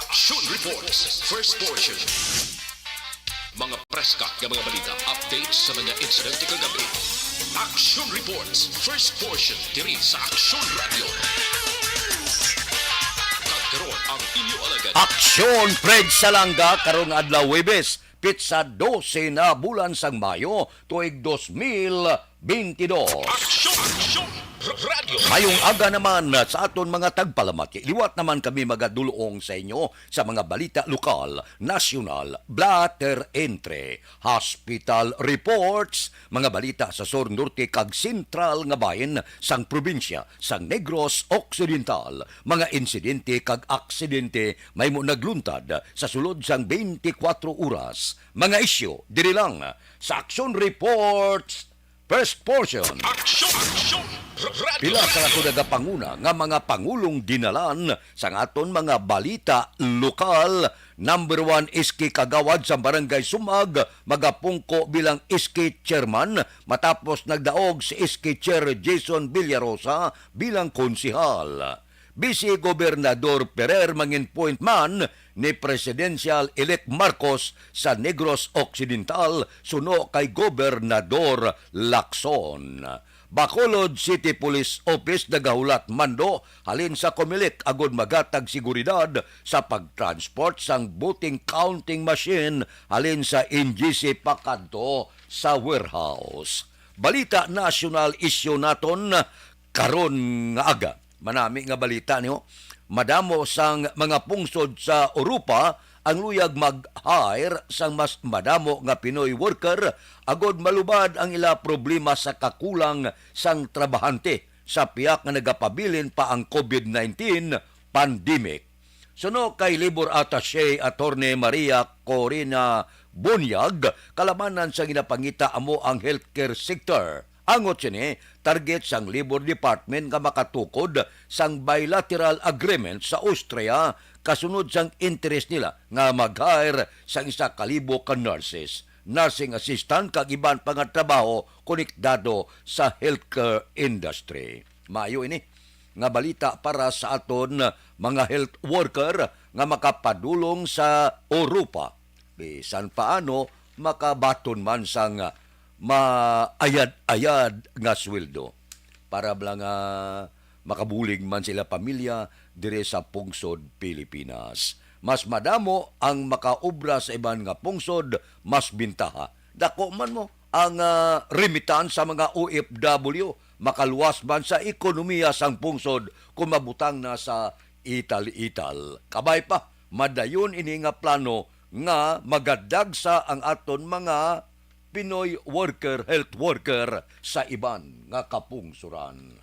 Aksyon Reports, first portion. Mga preska ng mga balita, updates sa mga insidente kagabi. Aksyon Reports, first portion, diri sa Aksyon Radio. Kagkaroon ang inyo alagad. Aksyon Fred Salanga karong adlaw Huwebes, pitsa 12 na bulan sang Mayo tuig 2022. Aksyon Radio. Mayong aga naman sa aton mga tagpalamat. Liwat naman kami magadulong sa inyo sa mga balita lokal, nasyonal, blatter entre, hospital reports, mga balita sa Sur Norte kag sentral nga bahin sang probinsya sang Negros Occidental, mga insidente kag aksidente may mo nagluntad sa sulod sang 24 oras. Mga isyu diri lang sa Aksyon Reports first portion. Aksyon Radio. Pila sa ako nagapanguna nga mga pangulong dinalan sa aton mga balita lokal. Number 1 iski kagawad sa Barangay Sumag, magapungko bilang iski chairman matapos nagdaog si iski chair Jason Villarosa bilang konsihal. Vice Gobernador Perer mangin point man ni Presidential-elect Marcos sa Negros Occidental suno kay Gobernador Lacson. Bacolod City Police Office nagahulat mando halin sa Comelec agud magatag seguridad sa pagtransport sang voting counting machine halin sa NGC pakadto sa warehouse. Balita national issue naton karon nga aga. Manami nga balita niyo, madamo sang mga pungsod sa Europa ang luyag mag-hire sang mas madamo nga Pinoy worker agod malubad ang ila problema sa kakulang sang trabahante sa piyak nga nagapabilin pa ang COVID-19 pandemic. Suno kay Labor Attaché Attorney Maria Corina Bunyag, kalamanan sa ginapangita amo ang healthcare sector. Angot sini, target sang Labor Department nga makatukod sang bilateral agreement sa Austria kasunod sang interest nila nga mag-hire sang 1,000 ka nurses, nursing assistant kag iban pa nga trabaho konektado sa healthcare industry. Maayo ini nga balita para sa aton mga health worker nga makapadulong sa Europa. Bisan paano makabaton man sang maayad-ayad nga sweldo para lang makabulig man sila pamilya dire sa pungsod Pilipinas. Mas madamo ang makaobra sa iban nga pungsod, mas bintaha. Dako man mo ang remittance sa mga OFW, makaluwas man sa ekonomiya sang pungsod kung mabutang na sa ital-ital. Kabay pa, madayon ini nga plano nga magadagsa ang aton mga Pinoy worker, health worker sa iban nga kapungsuran.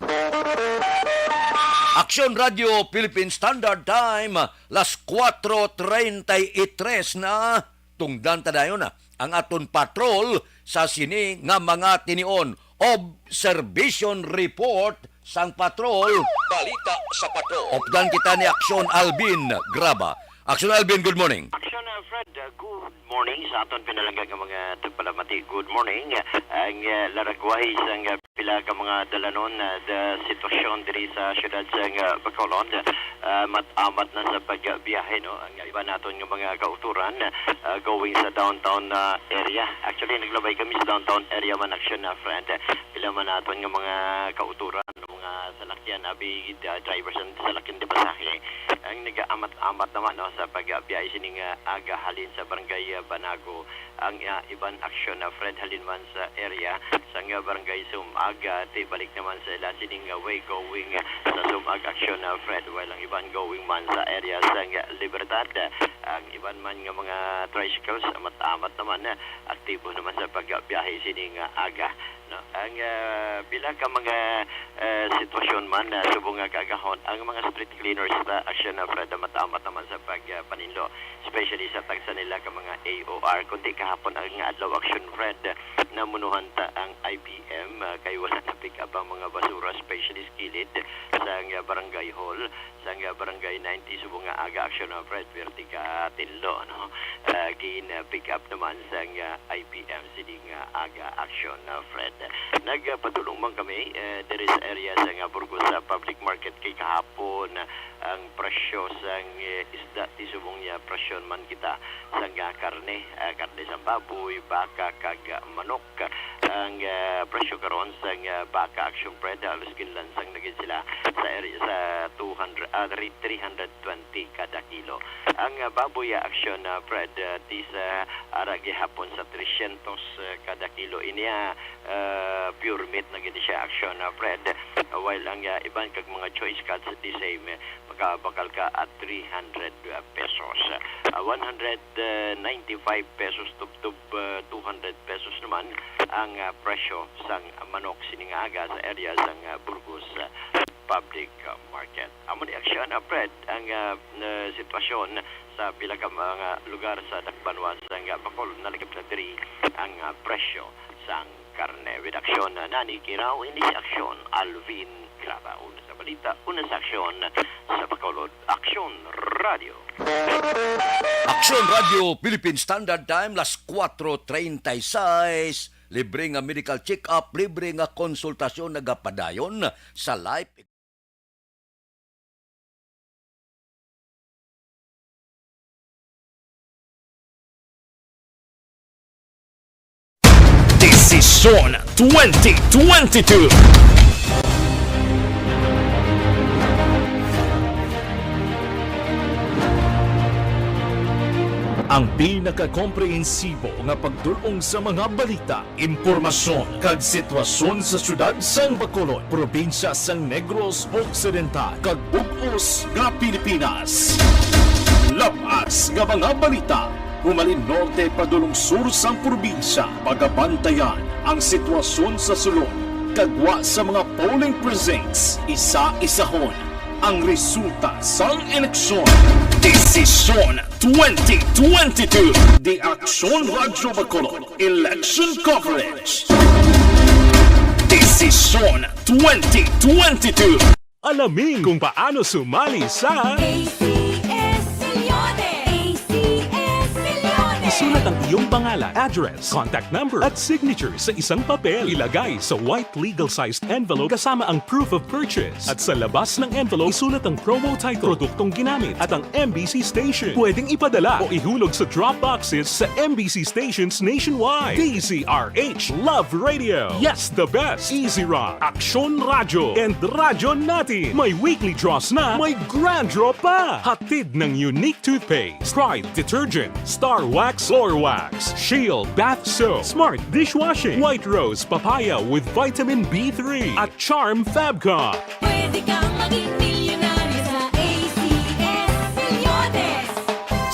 Aksyon Radio Philippine Standard Time, las 4:33 na, tungdan tadayon na ang aton patrol sa sini nga mga tinion. Observation report sang patrol. Balita sa patrol. Opdan kita ni Aksyon Alvin Graba. Aksyon Alvin, good morning. Aksyon Fred, good morning sa aton pinalangga ng mga tagpalamati. Good morning. Ang laragway sa pila ka mga dalanon da sitwasyon diri sa syudad sa Bacolod. Mat-amat na sa pagbiyahe, no? Ang iba naton ng mga kauturan going sa downtown area. Actually, naglabay kami sa downtown area man, Aksyon Fred. Pila man naton ng mga kauturan, mga salakyan, drivers and salakyan de pasahe. Ang nag-amat-amat naman, no, sa pagbiyahe sining aga halin sa barangay Banago. Ang iban aksyon na Fred halin man sa area sa barangay Sumaga, balik naman sa ila sining way going sa Sumag aksyon na Fred, while ang iban going man sa area sa Libertad. Ang iban man nga mga tricycles amat-amat naman aktibo naman sa pagbiyahe sining aga, no? Ang pila ka mga sitwasyon man subong kagahon ang mga street cleaners sa aksyon na Fred amat-amat naman sa pagpaninlo, especially sa tagsa nila ka mga AOR. Kundi kahapon ang adlaw aksyon Fred na munuhan ta ang IBM kay wala na pick up ang mga basura, especially skillet sa barangay hall sa barangay 90 subong aga aksyon na Fred vertika tinlo, no? Gin pick up naman sa IBM sining aga aksyon na Fred. Nagpadulong man kami there is area sa nga Burgos sa public market kay kahapon ang presyo sa isda tisubong niya presyon man kita sa karne sa baboy, baka kag manok. Ang presyo karon sa baka Aksyon Fred alos kinlansang naging sila sa area sa 320 kada kilo. Ang baboy Aksyon Fred sa aragi hapon sa 300 kada kilo. Inya pure meat na gini siya Aksyon Fred, while ang iban kag mga choice cuts di same bakal ka at 300 pesos. 195 pesos to 200 pesos naman ang presyo sang manok siningaga sa area sang Burgos public market. Amo ni Aksyon Fred ang sitwasyon sa pila ka mga lugar sa Dakbanwan sang Bacol nalagip na diri ang presyo sang karne. With Aksyon Nani Kiraw, ini si Aksyon Alvin Graba. Una sa balita, una sa Aksyon sa Bacolod. Aksyon Radio. Aksyon Radio, Philippine Standard Time, las 4:36. Libre nga medical check-up, libre nga konsultasyon nagapadayon sa life. Desisyon 2022. Ang pinaka-komprehensibo nga pagdulong sa mga balita, impormasyon kag sitwasyon sa syudad sang Bacolod, probinsya sang Negros Occidental kag bug-os nga Pilipinas. Labas nga mga balita, humalin norte padulong sur sang probinsya, pagabantayan ang sitwasyon sa sulod, kagwa sa mga polling precincts, isa-isahon ang resulta sang eleksyon. Desisyon 2022. The Aksyon Radio Bacolod Election Coverage. Desisyon 2022. Alamin kung paano sumali sa isulat ang iyong pangalan, address, contact number at signature sa isang papel. Ilagay sa white legal-sized envelope kasama ang proof of purchase. At sa labas ng envelope, isulat ang promo title, produktong ginamit at ang MBC station. Pwedeng ipadala o ihulog sa drop boxes sa MBC stations nationwide. DZRH Love Radio. Yes, the best. Easy Rock, Aksyon Radio, and Radyo Natin. May weekly draws na, may grand draw pa. Hatid ng unique toothpaste, Pride Detergent, Star Wax Floor Wax, Shield Bath Soap, Smart Dishwashing, White Rose Papaya with Vitamin B3 at Charm Fabcon. Pwede kang maging milyonaryo sa ACS Milyones.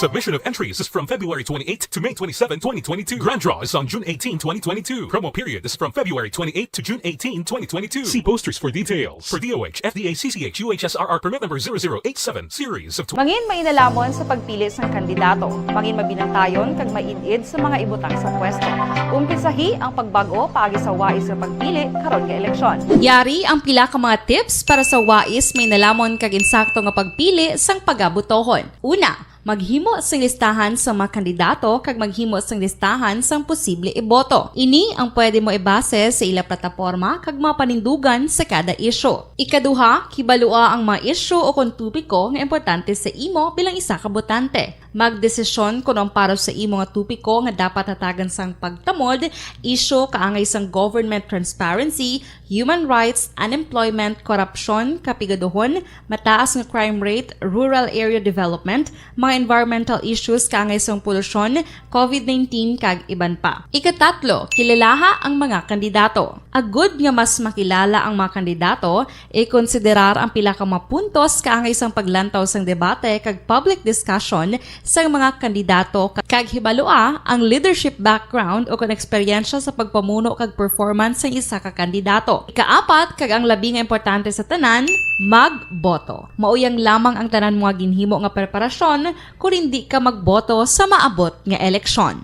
Submission of entries is from February 28 to May 27, 2022. Grand draw is on June 18, 2022. Promo period is from February 28 to June 18, 2022. See posters for details. For DOH, FDA, CCH, UHSRR permit number 0087 series of Mangin mainalamon sa pagpili sa kandidato. Mangin mabinantayon kag mainid sa mga ibutang sa pwesto. Umpisahi ang pagbago paagi sa wais sa pagpili karon nga eleksyon. Yari ang pila ka mga tips para sa wais may nalamon kag insakto nga pagpili sang pagabutohon. Una, maghimo sang listahan sa mga kandidato kag maghimo sang listahan sang posible iboto. Ini ang pwede mo ibase sa ila plataporma kag mga panindugan sa kada isyu. Ikaduha, kibalua ang mga isyu o kung tupiko nga importante sa imo bilang isa ka botante. Magdesisyon kung ang para sa imo nga tupiko nga dapat hatagan sang pagtamod, isyu kaangay sang government transparency, human rights, unemployment, korupsyon, kapigaduhon, mataas nga crime rate, rural area development, mga environmental issues kaangay sang polusyon, COVID-19 kag iban pa. Ikatatlo, kilalaha ang mga kandidato. Agud nga mas makilala ang mga kandidato, i-konsiderar ang pila ka mga puntos kaangay sang paglantaw sang debate kag public discussion sang mga kandidato kag hibalua ang leadership background o kon eksperyensya sa pagpamuno kag performance sa isa ka kandidato. Ikaapat, kag ang labi nga importante sa tanan, magboto. Mauyang lamang ang tanan mga ginhimo nga preparasyon kung hindi ka magboto sa maabot nga eleksyon.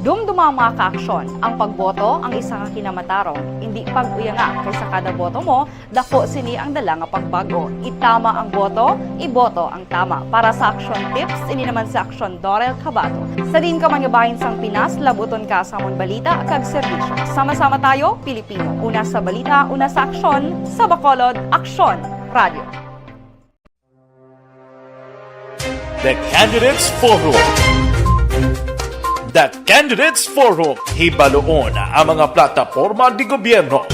Dumduma ang mga kaaksyon. Ang pagboto ang isa ka kinamatarong. Hindi pag-uya nga kaysa kada boto mo, dako sini ang dala nga pagbago. Itama ang boto, iboto ang tama. Para sa action tips, ini naman sa Aksyon Dorel Cabato. Sa din ka man nga bahin sang Pinas, labuton ka sa amon balita kag serbisyo. Sama-sama tayo, Pilipino. Una sa balita, una sa aksyon, sa Bacolod, Aksyon Radio. The Candidates Forum. The Candidates Forum, hibaloon ang mga plataporma di gobyerno.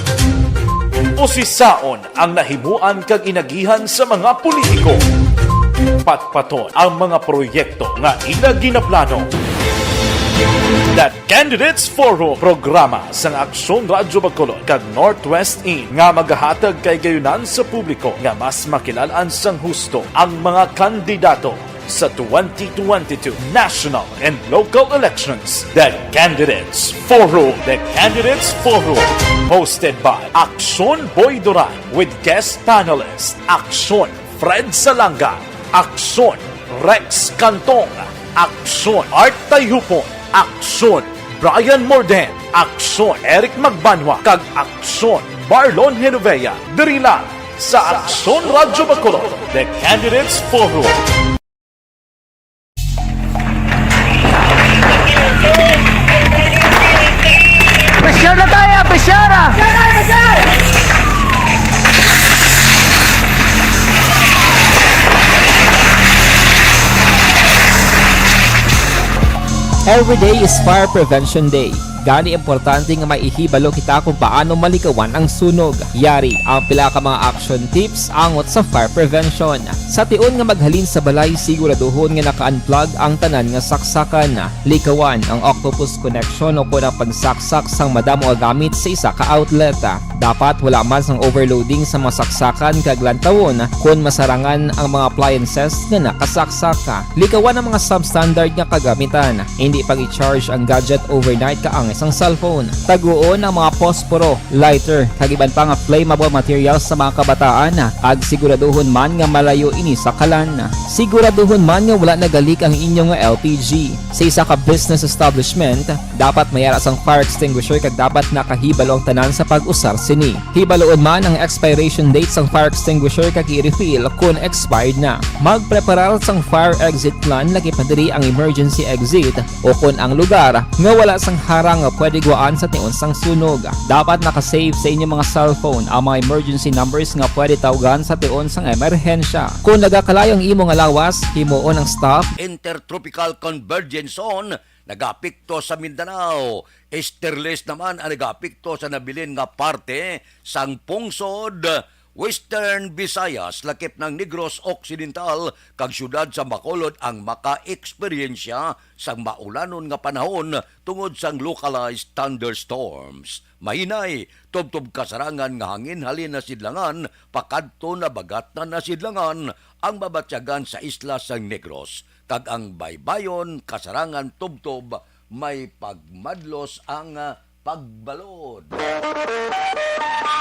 Usisaon ang nahimuan kag inagihan sa mga politiko. Patpaton ang mga proyekto nga ila ginaplano. The Candidates Forum, programa sa Aksyon Radio Bacolod kag Northwest In nga magahatag kay gayunan sa publiko nga mas makilalaan sang husto ang mga kandidato sa 2022 national and local elections. The Candidates Forum. The Candidates Forum. Hosted by Aksyon Boy Duran with guest panelists Aksyon Fred Salanga, Aksyon Rex Cantong, Aksyon Art Tayupon, Aksyon Brian Morden, Aksyon Eric Magbanwa, kag Aksyon Marlon Genovea. Diri lang sa Aksyon Radio Bacolod. The Candidates Forum. Presyar na tayo! Presyara! Every day is Fire Prevention Day. Gani importante nga maihibalo kita kung paano malikawan ang sunog. Yari ang pila ka mga action tips angot sa fire prevention. Sa tion nga maghalin sa balay, siguraduhon nga naka-unplug ang tanan nga saksakan. Likawan ang octopus connection o kung ang pagsaksak sang madamo nga gamit sa isa ka outlet. Dapat wala man sang overloading sa mga saksakan kag lantawon kung masarangan ang mga appliances nga nakasaksaka. Likawan ang mga substandard nga kagamitan. Hindi pag i-charge ang gadget overnight kaang isang cellphone. Taguon ang mga posporo, lighter, kag iban pa nga flammable materials sa mga kabataan. Ag siguraduhon man nga malayo ini sa kalan. Siguraduhon man nga wala nagalik ang inyong LPG. Sa isa ka business establishment, dapat mayara sang fire extinguisher kag dapat nakahibalo ang tanan sa pag-usar sini. Hibaloon man ang expiration date sang fire extinguisher kag i-refill kung expired na. Magpreparar sang fire exit plan lagi padiri ang emergency exit o kung ang lugar nga wala sang harang nga pwede guwaan sa tion sang sunog. Dapat nakasave sa inyong mga cellphone ang mga emergency numbers nga pwede tawagan sa tion sang emerhensya. Kung nagakalayo ang imong alawas, himuon ang stop. Intertropical Convergence Zone nagapikto sa Mindanao. Esterles naman ang nagapikto sa nabilin nga parte sang pungsod Western Visayas, lakip ng Negros Occidental, kag syudad sa Bacolod ang maka-eksperyensya sang maulanon nga panahon tungod sang localized thunderstorms. Mahinay, tubtob kasarangan nga hangin halin na sidlangan, pakadto na bagat na nasidlangan ang mabatyagan sa isla sang Negros. Kag ang baybayon, kasarangan tubtob, may pagmadlos ang pagbalod.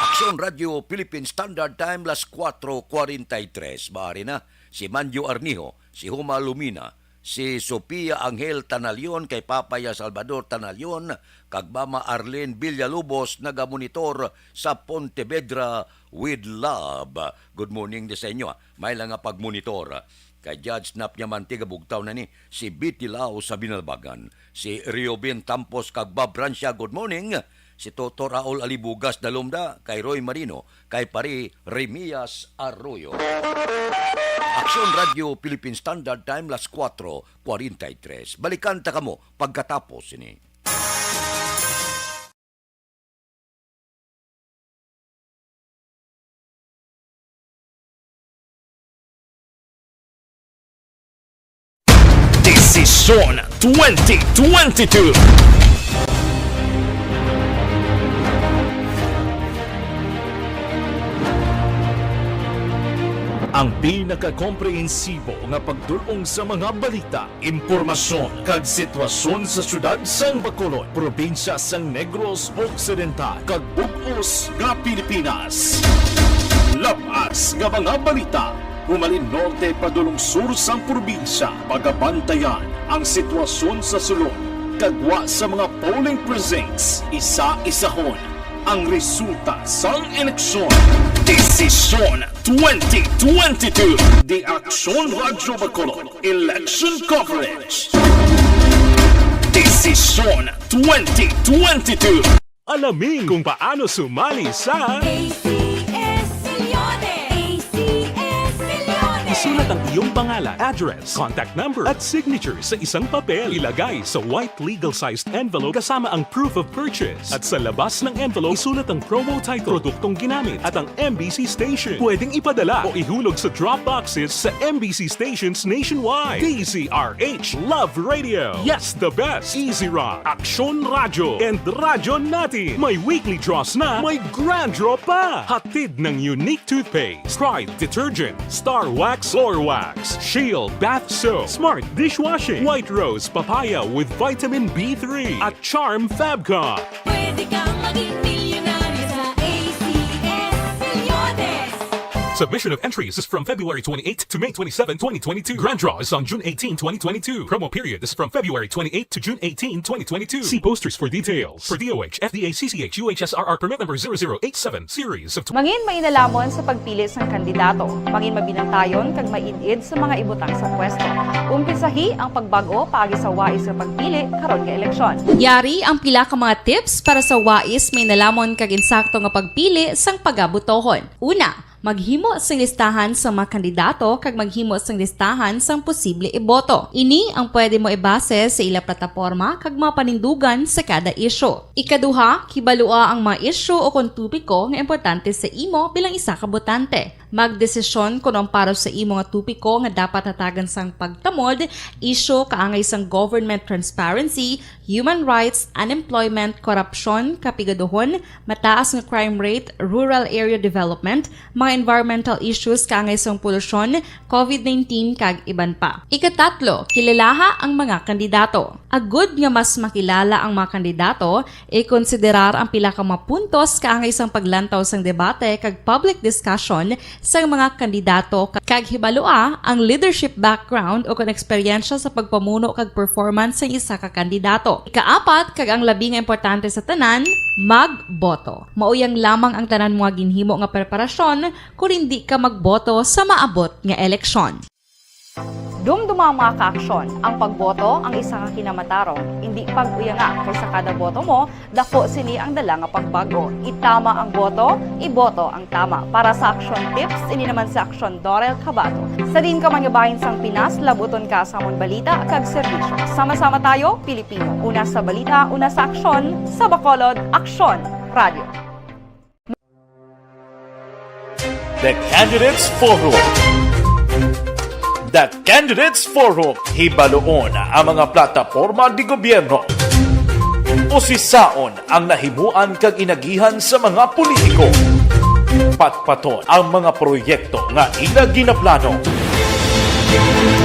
Aksyon Radio Philippine Standard Time, las 4:43. Bahari na si Manjo Arnijo, si Huma Lumina, si Sofia Angel Tanalion, kay Papaya Salvador Tanalion, kag Mama Arlene Villalobos, nagamonitor sa Pontevedra with love. Good morning sa inyo. May lang nga pagmonitor. Kay Judge Snap niya mantiga bugtaw na ni si Biti Lao sa Binalbagan, si Riobin Tampos kag Bob Francia, good morning. Si Toto Raul Alibugas Dalumda, kay Roy Marino, kay Pari Remias Arroyo. Aksyon Radio Philippine Standard Time, las 4:43. Balikan ta kamo pagkatapos ini. Desisyon 2022. Ang pinakakomprehensibo nga pagdulong sa mga balita, impormasyon kag sitwasyon sa syudad sang Bacolod, probinsya sang Negros Occidental kag bug-os nga Pilipinas. Labas nga mga balita, humalin norte padulong sur sang probinsya, pagabantayan ang sitwasyon sa sulod, kagwa sa mga polling precincts, isa-isahon ang resulta sang eleksyon. Desisyon 2022, the Aksyon Radyo Bacolod Election Coverage. Desisyon 2022. Alamin kung paano sumali sa ACS-Milyones! ACS-Milyones! Isulat ang iyong pangalan, address, contact number at signature sa isang papel. Ilagay sa white legal-sized envelope kasama ang proof of purchase. At sa labas ng envelope, isulat ang promo title, produktong ginamit at ang MBC station. Pwedeng ipadala o ihulog sa drop boxes sa MBC stations nationwide. DZRH Love Radio. Yes, the best. Easy Rock, Aksyon Radio, and Radyo Natin. May weekly draws na, may grand draw pa. Hatid ng unique toothpaste, Pride Detergent, Star Wax Floor Wax, Shield Bath Soap, Smart Dishwashing, White Rose Papaya with Vitamin B3, at Charm Fabcon. Pwede kang maging milyonaryo sa ACS-Milyones! Submission of entries is from February 28 to May 27, 2022. Grand draw is on June 18, 2022. Promo period is from February 28 to June 18, 2022. See posters for details. For DOH, FDA, CCH, UHSRR permit number 0087, series of... Mangin mainalamon sa pagpili sang kandidato, mangin mabinantayon kag maid-id sa mga ibutang sa pwesto. Umpisahi ang pagbago paagi sa wais sa pagpili karon nga eleksyon. Yari ang pila ka mga tips para sa wais may nalamon kag insakto nga pagpili sang pagabutohon. Una, maghimo sang listahan sa mga kandidato kag maghimo sang listahan sang posible iboto. Ini ang pwede mo ibase sa ila plataporma kag mga panindugan sa kada isyu. Ikaduha, kibalua ang mga isyu o kung tupiko nga importante sa imo bilang isa ka botante. Magdesisyon kung ang para sa imo nga tupiko nga dapat hatagan sang pagtamod, isyu kaangay sang government transparency, human rights, unemployment, korupsyon, kapigaduhon, mataas nga crime rate, rural area development, mga environmental issues kaangay sang polusyon, COVID-19 kag iban pa. Ikatatlo, kilalaha ang mga kandidato. Agud nga mas makilala ang mga kandidato, i-konsiderar ang pila ka mga puntos kaangay sang paglantaw sang debate kag public discussion sa mga kandidato kag hibalua ang leadership background o kung eksperyensya sa pagpamuno kag performance sa isa ka kandidato. Ikaapat kag ang labi nga importante sa tanan, magboto. Mauyang lamang ang tanan mga ginhimo nga preparasyon kung hindi ka magboto sa maabot nga eleksyon. Dumduma mga kaaksyon, ang pagboto ang isa ka kinamatarong, hindi pag-uyanga kaysa kada boto mo, dako sini ang dala nga pagbago. Itama ang boto, iboto ang tama. Para sa action tips, ini naman sa Aksyon Dorel Cabato. Sa din ka manyabahin sang Pinas, labuton ka sa amon balita kag serbisyo. Sama-sama tayo, Pilipino. Una sa balita, una sa aksyon, sa Bacolod, Aksyon Radio. The Candidates Forum. The Candidates Forum, hibaloon ang mga plataporma di gobyerno. Usisaon ang nahimuan kag inagihan sa mga politiko. Patpaton ang mga proyekto nga ila ginaplano.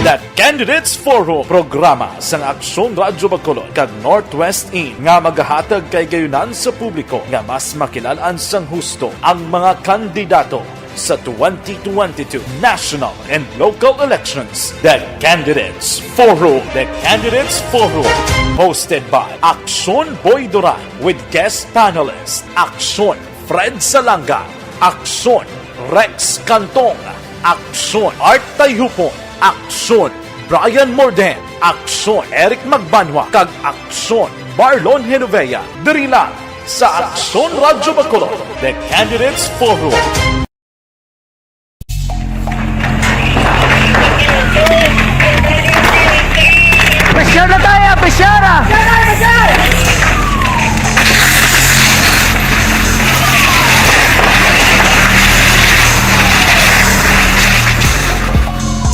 The Candidates Forum, programa sang Aksyon Radyo Bacolod kag Northwest In nga magahatag kay gayunan sa publiko nga mas makilalaan sang husto ang mga kandidato sa 2022 national and local elections. The Candidates Forum. The Candidates Forum. Hosted by Aksyon Boy Duran with guest panelists Aksyon Fred Salanga, Aksyon Rex Cantong, Aksyon Art Tayhupon, Aksyon Brian Morden, Aksyon Eric Magbanwa, kag Aksyon Marlon Genovea. Diri lang sa Aksyon Radyo Bacolod. The Candidates Forum. Pesyar na tayo! Pesyara!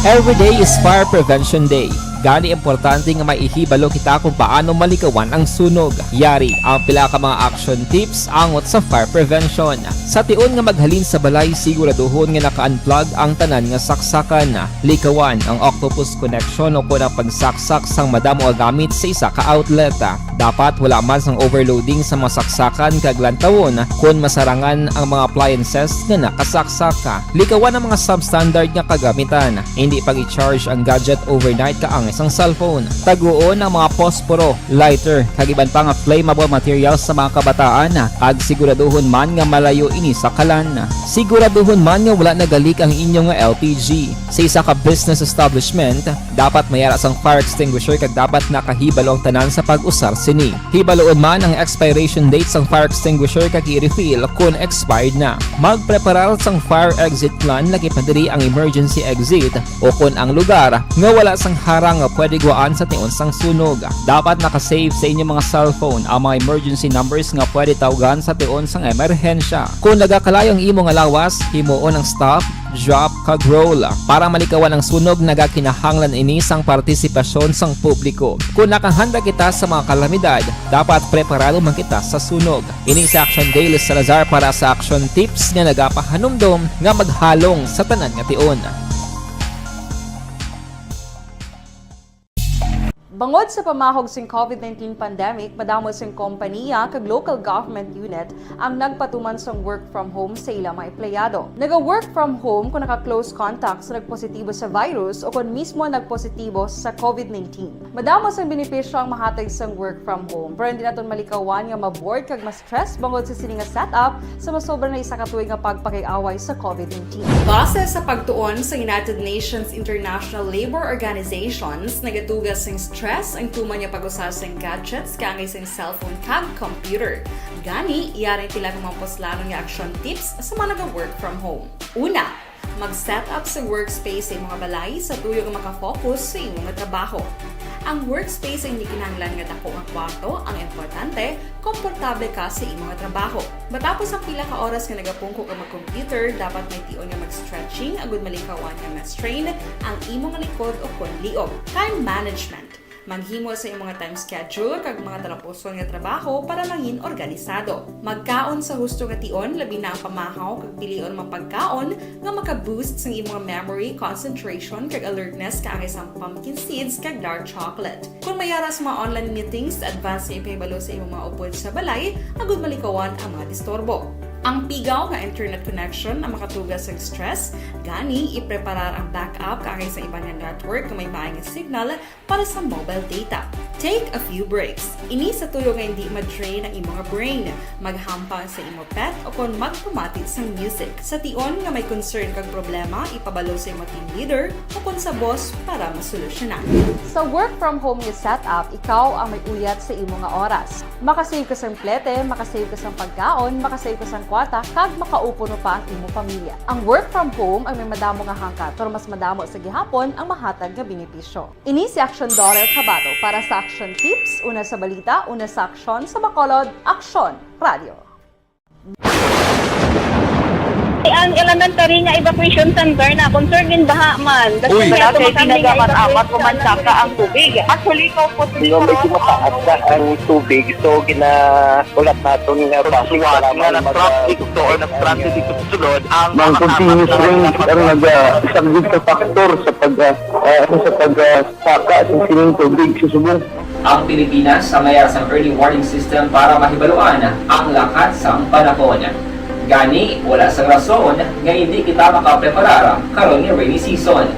Every day is Fire Prevention Day. Gani importante nga maihibalo kita kung paano malikawan ang sunog. Yari ang pila ka mga action tips angot sa fire prevention. Sa tiun nga maghalin sa balay, siguraduhon nga naka-unplug ang tanan nga saksakan. Likawan ang octopus connection o kung ang pagsaksak sang madamo nga gamit sa isa ka outlet. Dapat wala man sang overloading sa mga saksakan kag lantawon kung masarangan ang mga appliances nga nakasaksaka. Likawan ang mga substandard nga kagamitan. Hindi pag i-charge ang gadget overnight kaang isang cellphone. Taguon ang mga posporo, lighter, kag iban pa nga flammable materials sa mga kabataan kag siguraduhon man nga malayo ini sa kalan. Siguraduhon man nga wala nagalik ang inyong LPG. Sa isa ka business establishment, dapat mayara sang fire extinguisher kag dapat nakahibalo ang tanan sa pag-usar sini. Hibaloon man ang expiration date sang fire extinguisher kag i-refill kung expired na. Magpreparar sang fire exit plan lagi pa diri ang emergency exit o kung ang lugar nga wala sang harang nga pwede guaan sa tion sang sunog. Dapat nakasave sa inyong mga cellphone ang mga emergency numbers nga pwede tawagan sa tion sang emerhensya. Kung nagakalayo ang imong lawas, himuon ang stop, drop kag roll para malikawan ang sunog nagakinahanglan ini sang partisipasyon sang publiko. Kung nakahanda kita sa mga kalamidad, dapat preparado man kita sa sunog. Ini sa Aksyon Daily Salazar para sa Aksyon Tips nga nagapahanumdom nga maghalong sa tanan nga tion. Bangod sa pamahog sing COVID-19 pandemic, madamo sing kompanya kag local government unit ang nagpatuman sang work from home sa ilang mga empleyado. Naga-work from home kung naka-close contact sa nagpositibo sa virus o kung mismo nagpositibo sa COVID-19. Madamo sang benepisyo ang mahatag sang work from home, pero hindi naton malikawan nga maboard kag ma-stress bangod sa sini nga setup sa masobra na isa ka tuig nga pagpakiaway sa COVID-19. Base sa pagtuon sa United Nations International Labor Organizations, nagatugas sing stress ang tuman niya pag-usar sa gadgets kangay sa cellphone kag computer. Gani, iyaring tila ng mga poslanong nga action tips sa mga nag-work from home. Una, mag-set up sa workspace sa mga balay sa tuyo nga makafocus sa imong trabaho. Ang workspace ay hindi kinahanglan nga dako ang kwarto, ang importante, komportable ka sa imong trabaho. Matapos ang pila ka oras nga nagapungko ka mag-computer, dapat may tion nga mag-stretching agud malikawan nga ma-strain ang imong likod o kon liog. Time management. Maghimo sa imong time schedule kag mga talapuson nga trabaho para mangin organisado. Magkaon sa husto nga tion, labi na ang pamahaw kag pilion mga pagkaon nga maka-boost sa imong memory, concentration kag alertness kaangay sa pumpkin seeds kag dark chocolate. Kung mayaras mga online meetings, advance nga ipahibalo sa imong mga upod sa balay, agud malikawan ang mga disturbo. Ang pigaw nga internet connection ang makatugas sa stress, gani ipreparar ang backup kaangay sa ibang network nga may maayong signal para sa mobile data. Take a few breaks. Ini sa tuyo nga hindi ma-drain ang imong brain, maghampang sa imong pet o kon magpumatit sa music. Sa tion nga may concern kag problema, ipabalo sa imong team leader o kon sa boss para masolusyonan. Sa work from home nga setup, ikaw ang may uyat sa imong nga oras. Makasave ka sa plete, makasave ka sa pagkaon, makasave ka sa kwarta, kag makaupo no pa ang imong pamilya. Ang work from home ay may madamo nga hangkat, pero mas madamo sa gihapon ang mahatag nga benepisyo. Ini si Aksyon Dollar Kabato para sa Aksyon Tips, una sa balita, una sa aksyon, sa Bacolod, Aksyon Radio. Ang elementary nga evacuation center na concern din baha man. Uy, kaya tinagamat-amat kumansaka ang tubig. Actually, ikaw po Medyo mataas na ang tubig. So, ginaulat natin nga Pagsiwala nga ng traffic to or nag-traffic dito sa sulod ang mga continuous rain ang isang good factor sa pagsaka at sining tubig sa subong. Ang Pilipinas sa mayroon sa early warning system para mahibaluan ang lakat sa panahon. Gani, wala sa rason nga hindi kita makapreparar karon ni rainy season.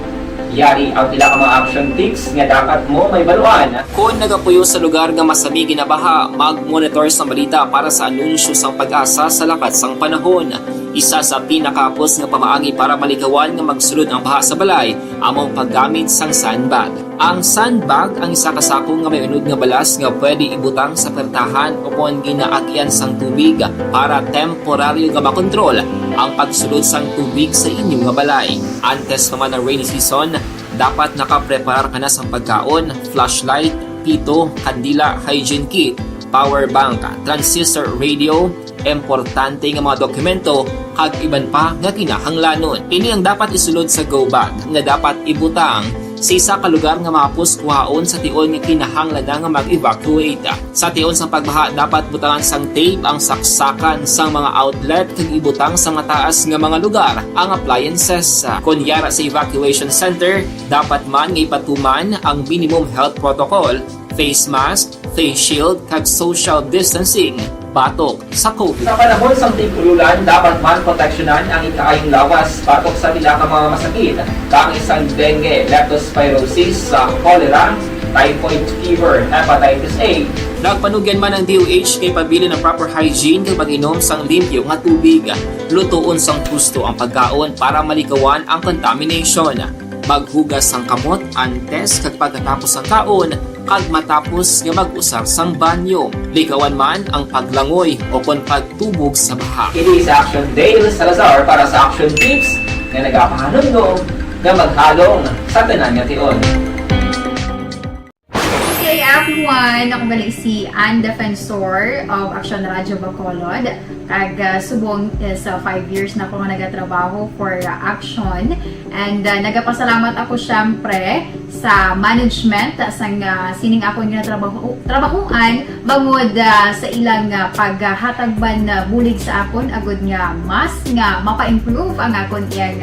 Yari ang pila ka mga action tips nga dapat mo may baluan. Kung nagapuyo sa lugar nga masabi ginabaha, mag-monitor sa balita para sa anunsyo sang pag-asa sa lakat sang panahon. Isa sa pinakapos nga pamaagi para malikawan nga magsulod ang baha sa balay, among paggamit sang sandbag. Ang sandbag ang isa ka sako nga may unod nga balas nga pwede ibutang sa pertahan o kung ginaagyan sang tubig para temporaryo nga makontrol ang pagsulod sang tubig sa inyong nga balay. Antes naman ng rainy season, dapat nakapreparar ka na sang pagkaon, flashlight, pito, kandila, hygiene kit, power bank, transistor radio, importante nga mga dokumento kag iban pa nga kinahanglanon. Ini ang dapat isulod sa go bag nga dapat ibutang sa isa ka lugar nga mapus kuhaon sa tion nga kinahanglan nga mag-evacuate. Sa tion sa pagbaha dapat butangan sang tape ang saksakan sang mga outlet kag ibutang sa mataas nga mga lugar ang appliances. Kunyara sa evacuation center, dapat man nga ipatuman ang minimum health protocol, face mask, face shield, kag social distancing, batok sa COVID. Sa panahon sa tigululan, dapat man proteksyonan ang ikaayong lawas batok sa pila ka mga masakit, kang isang dengue, leptospirosis, cholera, typhoid fever, hepatitis A. Nagpanugyan man ang DOH kay pabili ng proper hygiene kag pag-inom sang limpyo nga tubig. Lutuon sang gusto ang pagkaon para malikawan ang contamination. Maghugas sang kamot antes kag pagkatapos ang kaon kag matapos nga mag-usar sang banyo. Likawan man ang paglangoy o kon pagtubog sa baha. Kini sa Action Dale Salazar para sa Action Tips nga nagapahanundong nga maghalong sa tanan nga tion. Hey everyone! Ako gali si Ann Defensor of Aksyon Radio Bacolod. Kag subong sa 5 years na ako nga nagatrabaho for Aksyon. And nagapasalamat ako syempre sa management sang sining ako nga trabahuan bangod sa ilang paghatagban na bulig sa akon agud nga mas nga mapa-improve ang akon iyang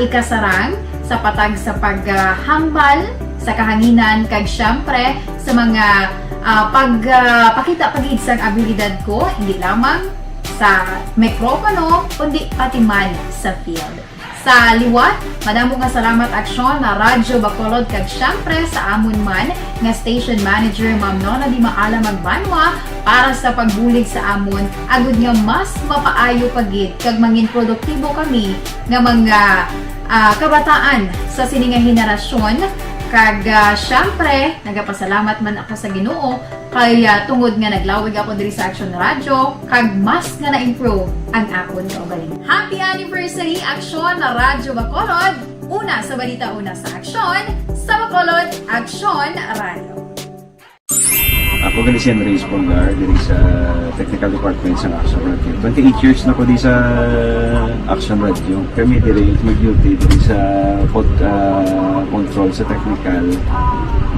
ikasarang sa patag sa paghambal sa kahanginan kag syempre sa mga pagpakita pagid sang abilidad ko hindi lamang sa mikropono kundi pati man sa field. Sa liwat, madamo nga salamat Aksyon na Radyo Bacolod kag syempre sa amon man nga station manager Ma'am Nona Di Maala Magbanwa para sa pagbulig sa amon agud nga mas mapaayo pagid kag mangin produktibo kami nga mga kabataan sa sining nga henerasyon. Kag syempre, nagapasalamat man ako sa Ginoo kay tungod nga naglawig ako diri sa Aksyon Radio kag mas nga na-improve ang akon kaugalingon. Happy anniversary Aksyon na Radyo Bacolod! Una sa balita, una sa Aksyon, sa Bacolod, Aksyon Radio. Ako gali si Andres Polgar diri sa Technical Department sa Aksyon Radio. 28 years na ko di sa Aksyon Radio. Kami diri mag-duty diri sa control sa technical.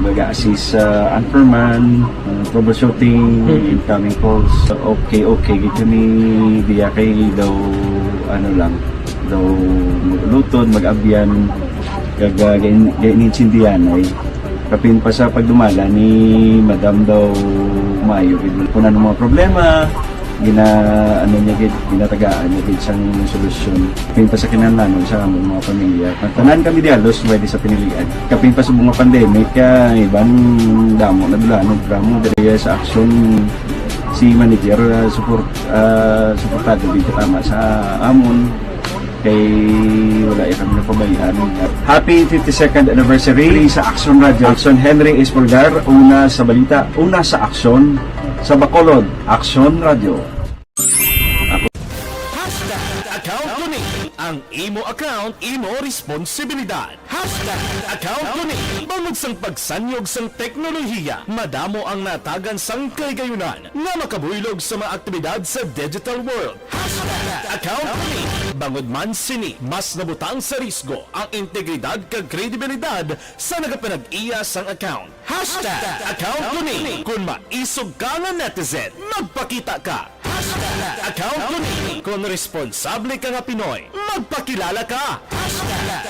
Mag-assist sa Anchorman, troubleshooting, incoming calls. Okay, kami diya kay daw lutod, mag-abyan, ganinsindihan ay kapin pa sa pagdumala ni Madam daw Mayo kung ano mga problema ginatagaan niya sang solusyon kapin pa sa kinahanglan sa among mga pamilya tanan kami dialos pwede sa pinilian kapin pa sa mga pandemic ibang damo na dulanog dramo diri sa Aksyon si manager suportado dito tama sa amon kay wala kami napabayaan. Happy 52nd anniversary sa Aksyon Radio. Aksyon Henry Espolgar, una sa balita, una sa Aksyon, sa Bacolod, Aksyon Radio. Account ko ni ang imo account, imo responsibilidad. Account ko ni bangod sang pagsanyog sang teknolohiya, madamo ang natagan sang kaygayunan nga makabuylog sa mga aktibidad sa digital world. Account ko ni bangod man sini mas nabutang sa risgo ang integridad kag kredibilidad sa nagapanag-iya sang account. Account ko ni kung maisog ka nga netizen, magpakita ka. Account ko ni kung responsable ka nga Pinoy, magpakilala ka.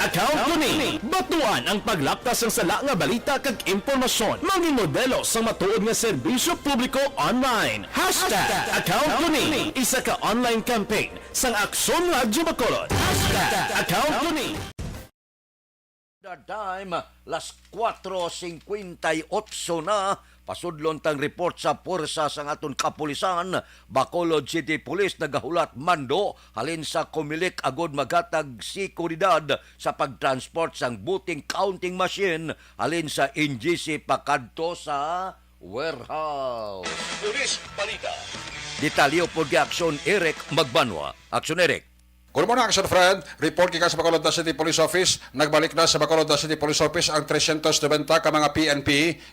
Account ko ni batuan ang paglaptas ng sala nga balita kag impormasyon, manging modelo sa matuod nga serbisyo publiko online. Account ko ni isa ka online campaign sang Aksyon Radio Bacolod. Account ko ni The time, las 4:58 na, pasudlon tang report sa puwersa sa aton kapulisan, Bacolod City Police nagahulat mando halin sa kumilik agod maghatag seguridad sa pagtransport sang booting counting machine halin sa NGC pakadto sa warehouse. Police Balita. Detalyo po Aksyon Eric Magbanwa. Aksyon Eric. Good morning, Action Friend. Report kika sa Bacolod City Police Office. Nagbalik na sa Bacolod City Police Office ang 390 ka mga PNP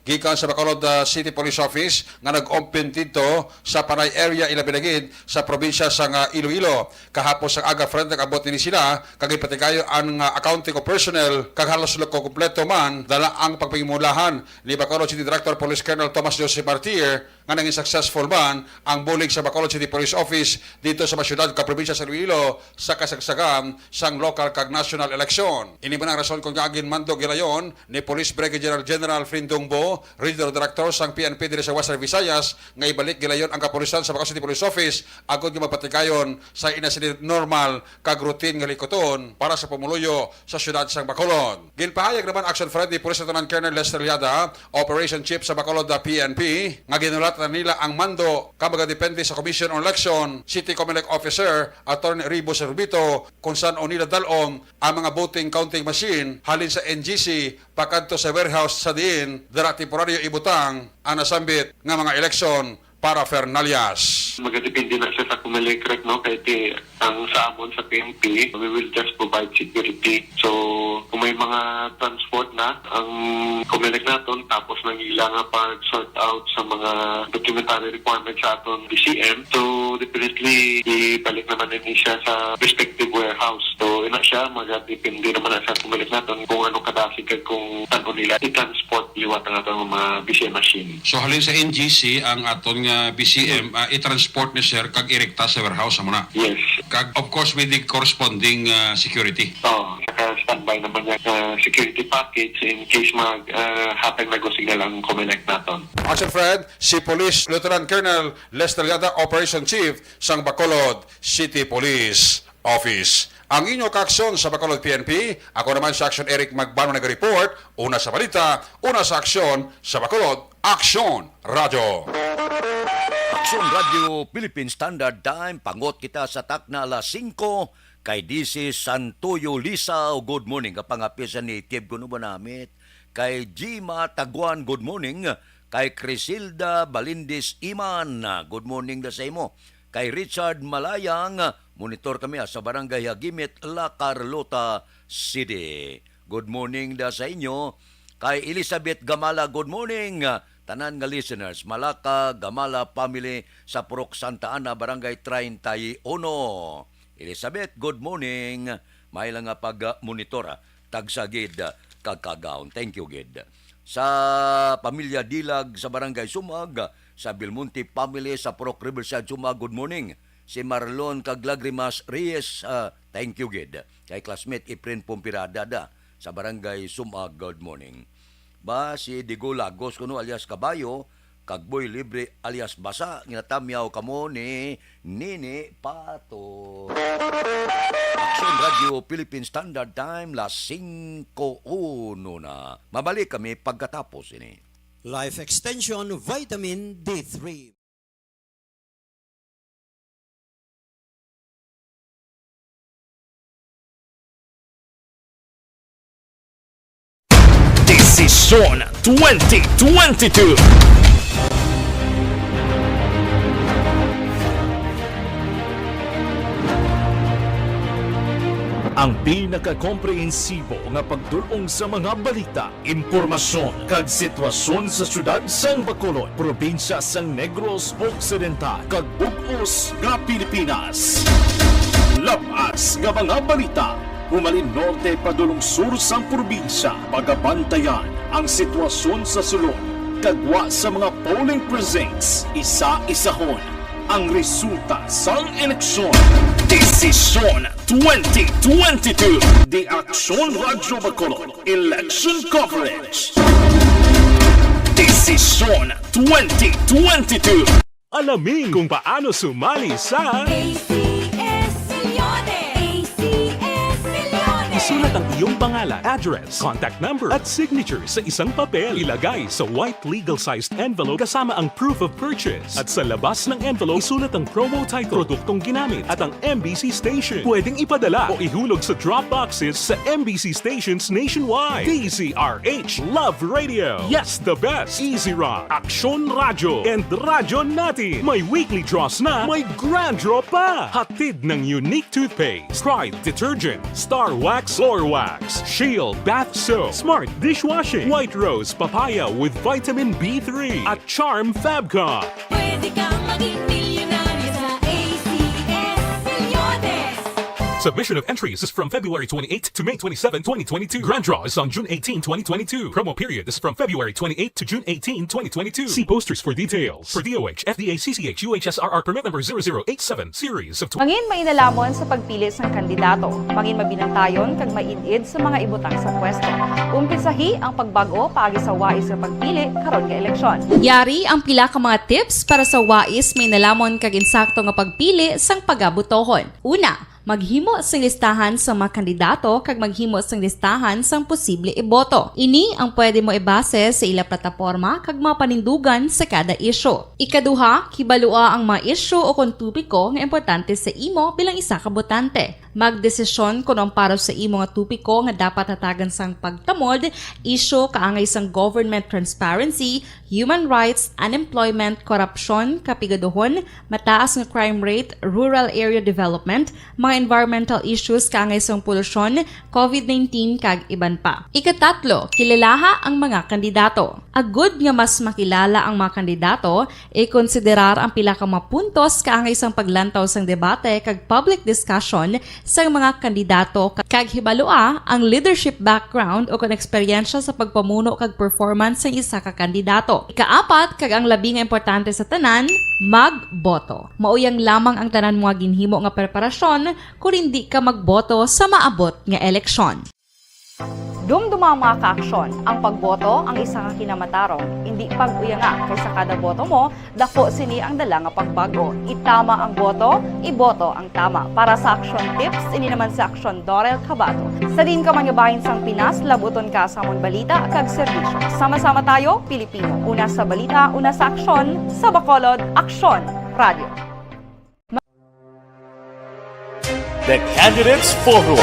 gikan sa Bacolod City Police Office nga nag-open dito sa Panay area ilabinagid sa probinsya sa Iloilo. Kahapon sa aga friend nag-abot ni sila kag ipatikayo ang accounting of personnel kag halos ko kompleto man dala ang pagpangimulahan ni Bacolod City Director Police Colonel Thomas Joseph Martir nga naging successful man ang bulig sa Bacolod City Police Office dito sa masyudad ka probinsya sa Iloilo sa sa kasagsagan sang local kag national election. Ini man ang rason kung kaagin mando gilayon ni Police Brigadier General Frindongbo, Regional Director sang PNP diri sa Western Visayas, nga ibalik gilayon ang kapulisan sa Bacolod City Police Office agud nga magpatikayon sa inasinid normal kag routine nga likoton para sa pamuluyo sa syudad sang Bacolod. Ginpahayag naman Aksyon Friday Police Lieutenant Colonel Lester Liada, Operation Chief sa Bacolod PNP, nga ginulat na nila ang mando kabaga depende sa Commission on Election, City Comelec Officer, Attorney Ribo Servito, kung saan o nila dalom ang mga voting counting machine halin sa NGC pakadto sa warehouse sa diin dara temporaryo ibutang ang nasambit nga mga election para Fernalias. Magadepende na siya sa Comelec, no? Kahit ang sa amon sa PNP, we will just provide security. So, kung may mga transport na, ang Comelec natin, tapos nangila nga pag-sort out sa mga documentary requirements sa aton DCM. So, definitely, ibalik naman din siya sa respective warehouse. So, ina siya, magadepende naman na sa Comelec natin kung anong kadasig kung saan nila i-transport liwat ang aton mga BCM machine. So, halin sa NGC, ang aton nga BCM, i-transport ni sir kag irekta sa warehouse mo na. Yes. Kag of course with the corresponding security. Saka standby naman yung security package in case happen na signal ang Comelec natin. Action Fred, si Police Lieutenant Colonel Lester Liada, Operation Chief sang Bacolod City Police Office. Ang inyo kaaksyon sa Bacolod PNP, ako naman sa Aksyon Eric Magbano nag-report, una sa balita, una sa aksyon sa Bacolod, Aksyon Radio. Aksyon Radio Philippine Standard Time, pangot kita sa takna alas 5, kay DC Santoyo Lisa, good morning, kapangapisan ni Tib Gunubanamit, kay Gima Taguan, good morning, kay Crisilda Balindis Iman, good morning da sa imo, kay Richard Malayang, monitor kami sa Barangay Hagimit, La Carlota City. Good morning da sa inyo. Kay Elizabeth Gamala, good morning. Tanan nga listeners, Malaka, Gamala family sa Purok Santa Ana, Barangay 31. Elizabeth, good morning. May lang nga pag-monitora. Tagsagid kagkagaon. Thank you, Gid. Sa pamilya Dilag sa Barangay Sumag, sa Bilmonte family sa Purok Riverside Sumag, good morning. Si Marlon Kaglagrimas Reyes, thank you, Gid. Kay classmate Efren Pompiradada sa Barangay Sumag, good morning. Ba si Digo Lagos kuno alias Kabayo, Kagboy Libre alias Basa, nginatamyaw kamo ni Nini Pato. Aksyon Radio Philippine Standard Time, las 5:01 na. Mabalik kami pagkatapos ini. Life Extension Vitamin D3. Desisyon 2022. Ang pinaka-komprehensibo nga pagdulong sa mga balita, impormasyon kag sitwasyon sa syudad sang Bacolod, probinsya sang Negros Occidental kag bug-os nga Pilipinas. Labas nga mga balita, humalin norte padulong sur sang probinsya, pagabantayan ang sitwasyon sa sulod, kagwa sa mga polling precincts, isa-isahon ang resulta sang eleksyon. Desisyon 2022. The Aksyon Radio Bacolod Election Coverage. Desisyon 2022. Alamin kung paano sumali sa isulat ang iyong pangalan, address, contact number at signature sa isang papel. Ilagay sa white legal-sized envelope kasama ang proof of purchase. At sa labas ng envelope, isulat ang promo title, produktong ginamit at ang MBC station. Pwedeng ipadala o ihulog sa drop boxes sa MBC stations nationwide. DZRH Love Radio. Yes, the best. Easy Rock, Aksyon Radio, and Radyo Natin. May weekly draws na, may grand draw pa. Hatid ng unique toothpaste, Pride Detergent, Star Wax Floor Wax, Shield Bath Soap, Smart Dishwashing, White Rose Papaya with Vitamin B3 at Charm Fabcon. Pwede kang maging milyonaryo sa ACS Milyones. Submission of entries is from February 28 to May 27, 2022. Grand draw is on June 18, 2022. Promo period is from February 28 to June 18, 2022. See posters for details. For DOH, FDA, CCH, UHSRR permit number 0087, series of Mangin may inalamon sa pagpili sang kandidato. Mangin mabinantayon kag mainid sa mga ibutang sa pwesto. Umpisahi ang pagbago paagi sa wais sa pagpili karon nga eleksyon. Yari ang pila ka mga tips para sa wais may nalamon kag insakto nga pagpili sang pagabutohon. Una, maghimo sang listahan sa mga kandidato kag maghimo sang listahan sang posible iboto. Ini ang pwede mo ibase sa ila plataporma kag mga panindugan sa kada isyu. Ikaduha, kibalua ang mga isyu o kung tupiko nga importante sa imo bilang isa ka botante. Magdesisyon kung ang para sa imo nga tupiko nga dapat hatagan sang pagtamod, isyu kaangay sang government transparency, human rights, unemployment, korupsyon, kapigaduhon, mataas nga crime rate, rural area development, mga environmental issues kaangay sang polusyon, COVID-19 kag iban pa. Ikatatlo, kilalaha ang mga kandidato. Agud nga mas makilala ang mga kandidato, i-konsiderar ang pila ka mga puntos kaangay sang paglantaw sang debate kag public discussion sa mga kandidato kag hibalua ang leadership background o kung eksperyensya sa pagpamuno kag performance sa isa ka kandidato. Ikaapat, kag ang labi nga importante sa tanan, magboto. Mauyang lamang ang tanan mga ginhimo nga preparasyon kung hindi ka magboto sa maabot nga eleksyon. Dumduma mga kaaksyon, ang pagboto ang isa ka kinamatarong, hindi pag-uyanga kay sa kada boto mo, dako sini ang dala nga pagbago. Itama ang boto, iboto ang tama. Para sa Aksyon Tips, ini naman sa Aksyon Dorel Cabato. Sa din ka mangabahin sang Pinas, labuton ka sa amon balita kag serbisyo. Sama-sama tayo, Pilipino. Una sa balita, una sa aksyon, sa Bacolod, Aksyon Radio. The Candidates Forum.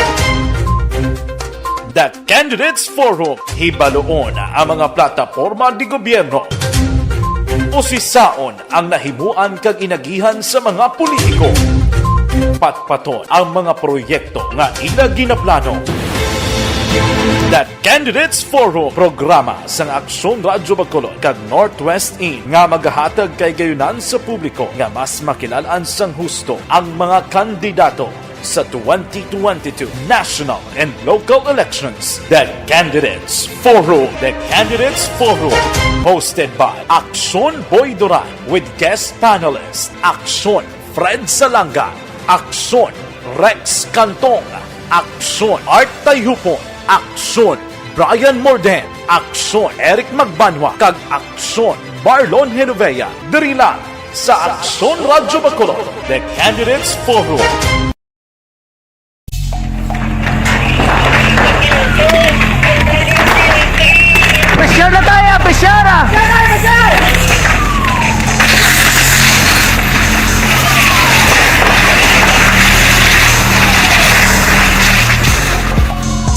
The Candidates Forum, hibaloon ang mga plataporma di gobyerno. Usisaon ang nahimuan kag inagihan sa mga politiko. Patpaton ang mga proyekto nga ila ginaplano. The Candidates Forum, programa sa Aksyon Radyo Bacolod kag Northwest In nga magahatag kay gayunan sa publiko nga mas makilalaan sang husto ang mga kandidato sa 2022 national and local elections. The Candidates Forum. The Candidates Forum. Hosted by Aksyon Boy Duran with guest panelists Aksyon Fred Salanga, Aksyon Rex Cantong, Aksyon Art Tayhupon, Aksyon Brian Morden, Aksyon Eric Magbanwa, kag Aksyon Marlon Genovea. Diri lang sa Aksyon Radyo Bacolod. The Candidates Forum. Pressure na tayo! Pressure na!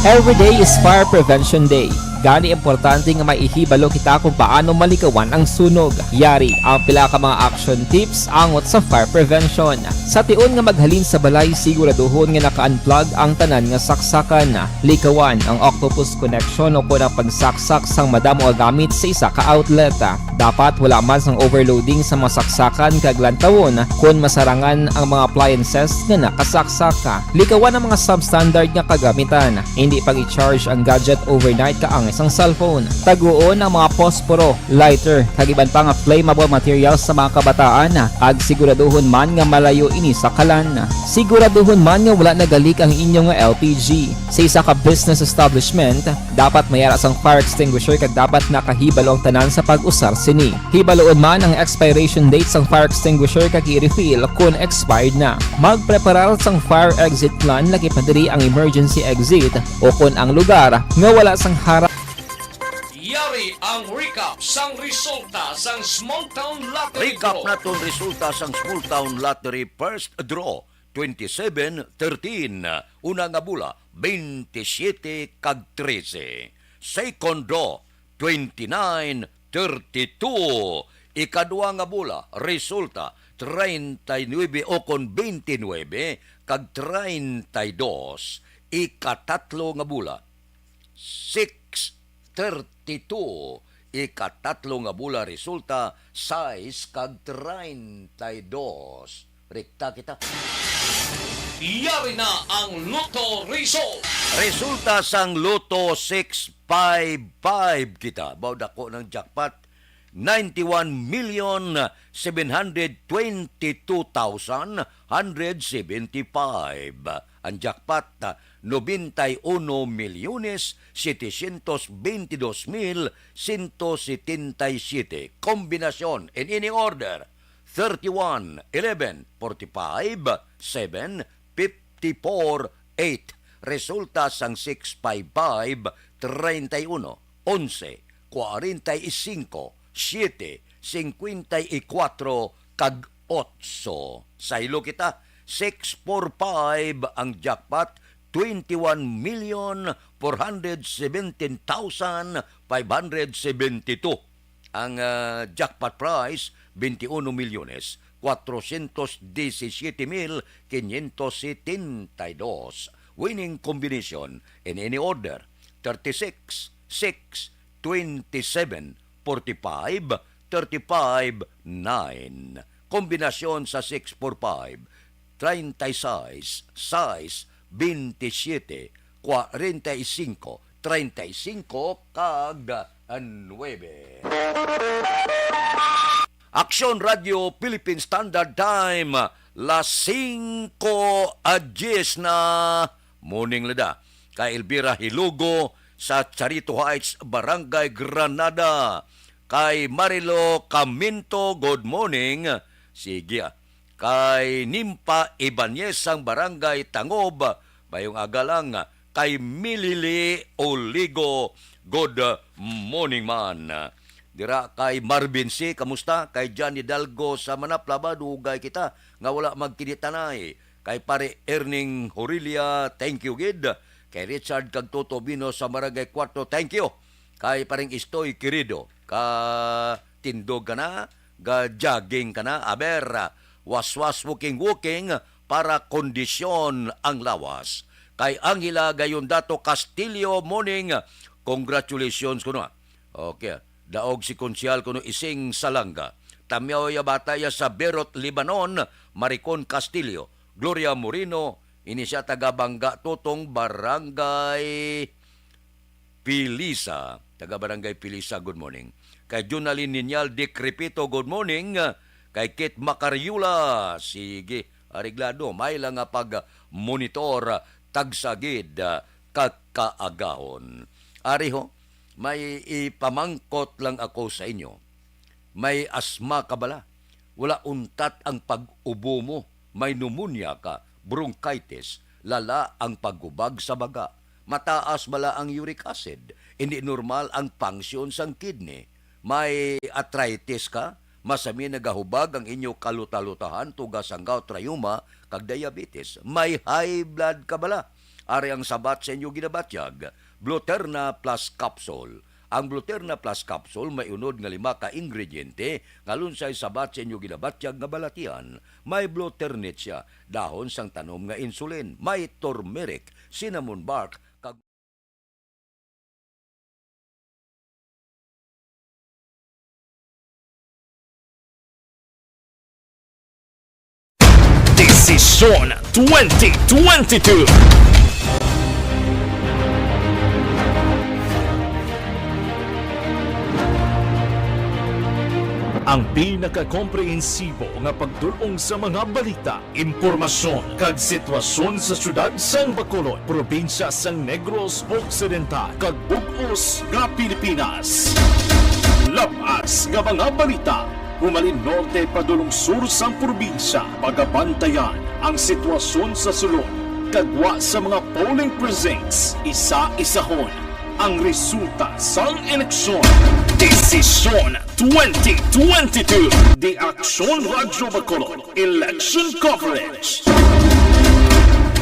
Every day is Fire Prevention Day. Gani importante nga maihibalo kita kung paano malikawan ang sunog. Yari ang pila ka mga action tips angot sa fire prevention. Sa tiun nga maghalin sa balay, siguraduhon nga naka-unplug ang tanan nga saksakan. Likawan ang octopus connection o kung ang pagsaksak sang madamo o gamit sa isa ka outlet. Dapat wala man sang overloading sa mga saksakan kag lantawon kung masarangan ang mga appliances nga nakasaksaka. Likawan ang mga substandard nga kagamitan. Hindi pag i-charge ang gadget overnight kaang isang cellphone. Taguon ang mga posporo, lighter, kag iban pa nga flammable materials sa mga kabataan. Ag siguraduhon man nga malayo ini sa kalan. Siguraduhon man nga wala nagalik ang inyong LPG. Sa isa ka business establishment, dapat mayara sang fire extinguisher kag dapat nakahibalo ang tanan sa pag-usar sini. Hibaloon man ang expiration date sang fire extinguisher kag i-refill kung expired na. Magpreparar sang fire exit plan laki padiri ang emergency exit o kung ang lugar nga wala sang harap. Yari ang recap sang resulta sang Small Town Lottery Recap Draw. naton resulta sang Small Town Lottery First Draw 27-13. Una nga bula 27 kag 13. Second draw 29-32. Ikadua nga bula resulta 39 o kon 29 kag 32. Ikatatlo nga bula 6-32. Ikatatlo nga bula resulta 6 kag 32. Rekta kita. Yari na ang Lotto Result. Resulta sang Lotto 655 kita. Bawda ko ng jackpot 91,722,175. Ang jackpot 91,722,177. Kombinasyon in any order 31, 11, 45, 7, 54, 8. Resulta sang 655, 31, 11, 45, 7, 54, kag 8. Sa ilo kita, 645 ang jackpot, 21,417,572. Ang jackpot prize, 21,417,572. Winning combination in any order, 36, 6, 27, 45, 35, 9. Kombinasyon sa 645, 36, 6, 27, 45, 35, kag 9. Aksyon Radio Philippine Standard Time, las 5:10 na morning lada. Kay Elvira Hilugo sa Charito Heights, Barangay Granada. Kay Marilo Caminto, good morning. Sige. Kay Nimpa Ibanez ang Barangay Tangob, bayong agalang. Kay Milili Oligo, good morning man. Dira kay Marvin C, kamusta? Kay Johnny Dalgo sa Manaplaba, dugay kita nga wala magkinitanay. Kay pare Erning Horilia, thank you gid. Kay Richard Cagtoto Bino sa Maragay 4, thank you. Kay paring Istoy Querido, ka tindog ka na, ga jogging ka na, aber, waswas walking para kondisyon ang lawas. Kay Angela Gayondato Castillo, morning, congratulations kuno. Okay, daog si konsyal kuno ising Salanga. Tamyaw ya bataya sa Berot, Libanon, Maricon Castillo. Gloria Moreno, ini siya taga-Bangga Totong, Barangay Pilisa. Taga-Barangay Pilisa, good morning. Kay Junalyn Ninyal Decrepito, good morning. Kay Kit Macariula, sige, ariglado, may lang nga pag-monitor, tagsagid, kakaagahon. Ariho, may ipamangkot lang ako sa inyo. May asma ka bala? Wala untat ang pag-ubo mo. May pneumonia ka, bronchitis, lala ang pagubag sa baga. Mataas bala ang uric acid. Hindi normal ang function sang kidney. May arthritis ka, masami nagahubag ang inyo kalutalutahan, tugas ang gout, rayuma, kag diabetes. May high blood ka bala? Ari ang sabat sa inyo ginabatyag, Bluterna Plus Capsule. Ang Bluterna Plus Capsule may unod nga 5 ka ingrediente nga lunsay sabat sa inyo ginabatyag nga balatian. May Bluternit siya, dahon sang tanom nga insulin, may turmeric, cinnamon bark, kag Desisyon 2022. Ang pinaka-komprehensibo nga pagdulong sa mga balita, impormasyon kag sitwasyon sa syudad sang Bacolod, probinsya sang Negros Occidental, kag bug-os nga Pilipinas. Labas nga mga balita, humalin norte padulong sur sang probinsya, pagabantayan ang sitwasyon sa sulod, kagwa sa mga polling precincts, isa-isahon ang resulta sang eleksyon. Desisyon 2022. The Aksyon Radio Bacolod Election Coverage.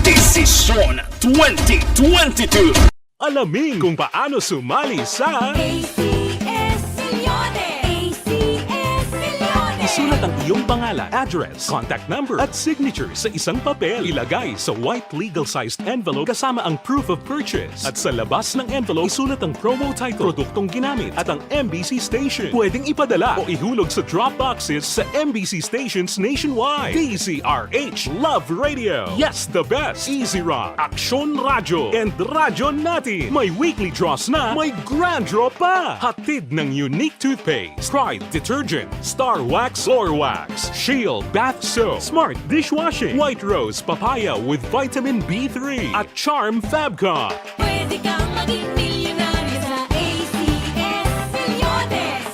Desisyon 2022. Alamin kung paano sumali sa ACS Milyones! ACS Milyones! Isulat ang iyong iyong pangalan, address, contact number, at signature sa isang papel. Ilagay sa white legal-sized envelope kasama ang proof of purchase. At sa labas ng envelope, isulat ang promo title, produktong ginamit, at ang MBC station. Pwedeng ipadala o ihulog sa drop boxes sa MBC stations nationwide. DZRH Love Radio. Yes, the best. Easy Rock, Aksyon Radio, and Radyo Natin. May weekly draws na, may grand draw pa. Hatid ng unique toothpaste, Pride Detergent, Star Wax Floor Wax, Shield Bath Soap, Smart Dishwashing, White Rose Papaya with Vitamin B3, at Charm Fabcon. Pwede kang maging milyonaryo sa ACS Milyones.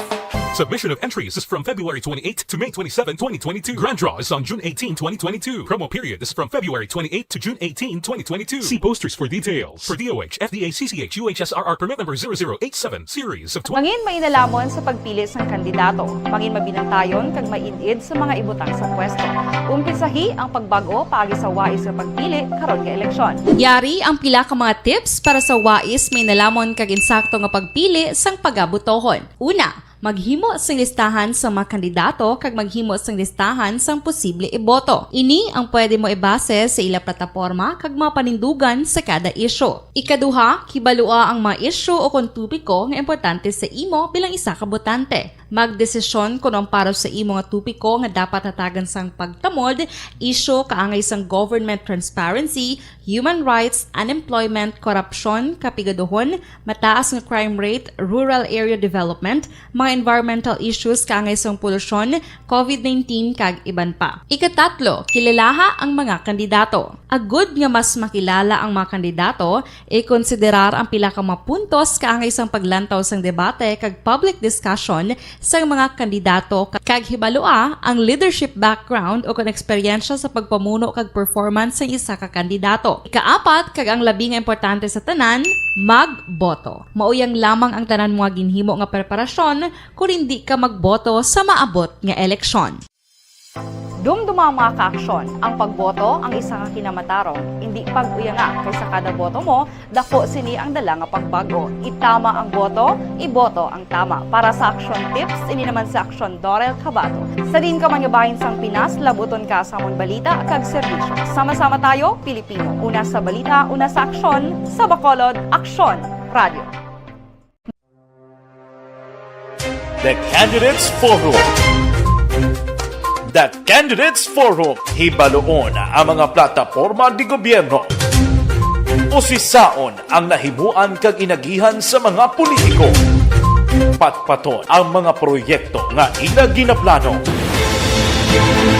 Submission of entries is from February 28 to May 27, 2022. Grand draw is on June 18, 2022. Promo period is from February 28 to June 18, 2022. See posters for details. For DOH, FDA, CCH, UHSRR permit number 0087, series of 20. Mangin mainalamon sa pagpili ng kandidato. Mangin mabinantayon kag maidid sa mga ibutang sa pwesto. Umpisahi ang pagbago paagi sa wais sa pagpili karon nga eleksyon. Yari ang pila ka mga tips para sa wais may nalamon kag insakto nga pagpili sang pagabutohon. Una, maghimo sang listahan sa mga kandidato kag maghimo sang listahan sang posible iboto. Ini ang pwede mo ibase sa ila plataporma kag mga panindugan sa kada isyu. Ikaduha, kibalua ang mga isyu o kung tupiko nga importante sa imo bilang isa ka botante. Magdesisyon kung ang para sa imo nga tupiko nga dapat hatagan sang pagtamod, isyu kaangay sang government transparency, human rights, unemployment, korupsyon, kapigaduhon, mataas nga crime rate, rural area development, mga environmental issues kaangay sang polusyon, COVID-19 kag iban pa. Ikatatlo, kilalaha ang mga kandidato. Agud nga mas makilala ang mga kandidato, i-konsiderar ang pila ka mga puntos kaangay sang paglantaw sang debate kag public discussion sa mga kandidato kag hibalua ang leadership background o kung eksperyensya sa pagpamuno kag performance sa isa ka kandidato. Ikaapat, kag ang labi nga importante sa tanan, magboto. Mauyang lamang ang tanan mga ginhimo nga preparasyon kung hindi ka magboto sa maabot nga eleksyon. Dumduma mga kaaksyon, ang pagboto ang isa ka kinamatarong, hindi pag-uyanga kaysa kada boto mo, dako sini ang dala nga pagbago. Itama ang boto, iboto ang tama. Para sa action tips, ini naman sa Aksyon Dorel Cabato. Sa din ka manyabahin sang Pinas, labuton ka sa mong balita kag serbisyo. Sama-sama tayo, Pilipino. Una sa balita, una sa aksyon, sa Bacolod, Aksyon Radio. The Candidates Forum. The Candidates Forum, hibaloon ang mga plataporma di gobyerno. Usisaon ang nahimuan kag inagihan sa mga politiko. Patpaton ang mga proyekto nga ila ginaplano.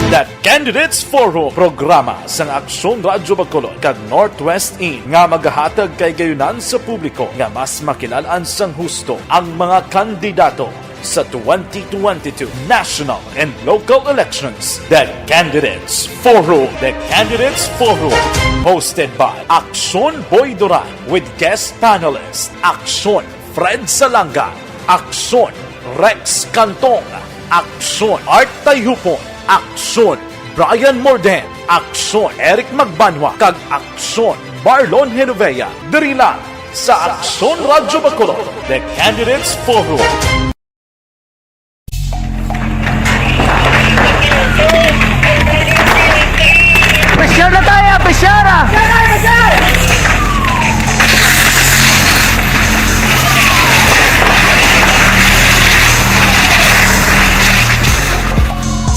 The Candidates Forum, programa sang Aksyon Radyo Bacolod kag Northwest In nga magahatag kay gayunan sa publiko nga mas makilalaan sang husto ang mga kandidato sa 2022 national and local elections. The Candidates Forum. The Candidates Forum. Hosted by Aksyon Boy Duran with guest panelists Aksyon Fred Salanga, Aksyon Rex Cantong, Aksyon Art Tayhupon, Aksyon Brian Morden, Aksyon Eric Magbanwa, kag Aksyon Marlon Genovea. Diri lang sa Aksyon Radyo Bacolod. The Candidates Forum. Besyar na tayo! Besyara!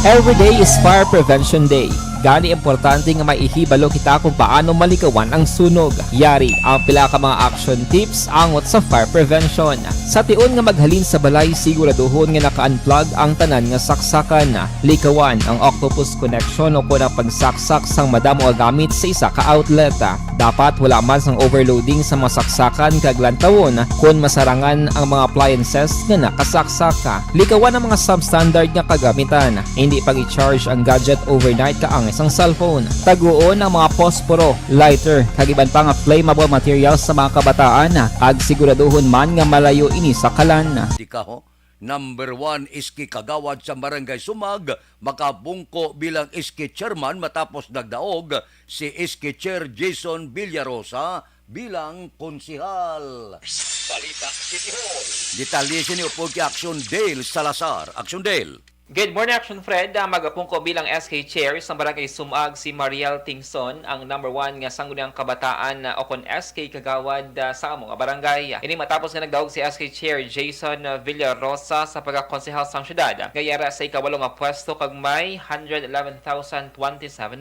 Every day is Fire Prevention Day. Gani importante nga maihibalo kita kung paano malikawan ang sunog. Yari ang pila ka mga action tips angot sa fire prevention. Sa tion nga maghalin sa balay, siguraduhon nga naka-unplug ang tanan nga saksakan. Likawan ang octopus connection o kung pagsaksak sang madamo gamit sa isa ka outlet. Dapat wala man sang overloading sa mga saksakan kag lantawon kung masarangan ang mga appliances nga nakasaksaka. Likawan ang mga substandard nga kagamitan. Hindi pag i-charge ang gadget overnight kaang isang cellphone. Taguon ang mga posporo, lighter, kag iban pa nga flammable materials sa mga kabataan ag siguraduhon man nga malayo ini sa kalan. Dikaho, number 1 iski kagawad sa Barangay Sumag, makabungko bilang iski chairman matapos nagdaog si iski chair Jason Villarosa bilang konsihal. Balita City Hall. Detalye sini upod kay Aksyon Dale Salazar. Aksyon Dale. Good morning, Action Fred. Magapong ko bilang SK Chair sa Barangay Sumag si Mariel Tingson, ang number 1 nga sangguniang kabataan o kon SK kagawad sa among barangay. Ini matapos nga nagdaog si SK Chair Jason Villarosa sa pagkakonsehal sa syudad. Gayara sa ikawalong pwesto kag may 111,027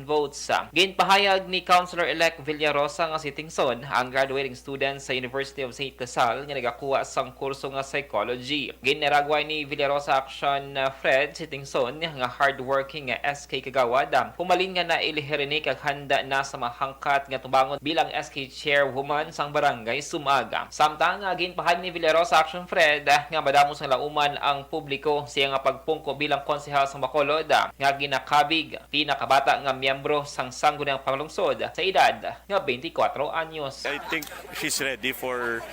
votes. Ginpahayag ni Councilor-elect Villarosa nga si Tingson ang graduating student sa University of St. Casal nga nagakuha sang kurso nga psychology. Ginaragway ni Villarosa Aksyon Fred si Tingson nga hardworking nga SK kagawad. Pumalin nga na ilihirinik kag handa na sa mahangkat nga tubangon bilang SK chairwoman sang barangay Sumaga. Samtang ginpahayag ni Villarosa Action Fred nga madamo sang lauman ang publiko siya nga pagpungko bilang konsehal sang Bacolod nga ginakabig pinakabata nga miyembro sang sangguniang panglungsod sa edad nga 24 anyos. I think she's ready for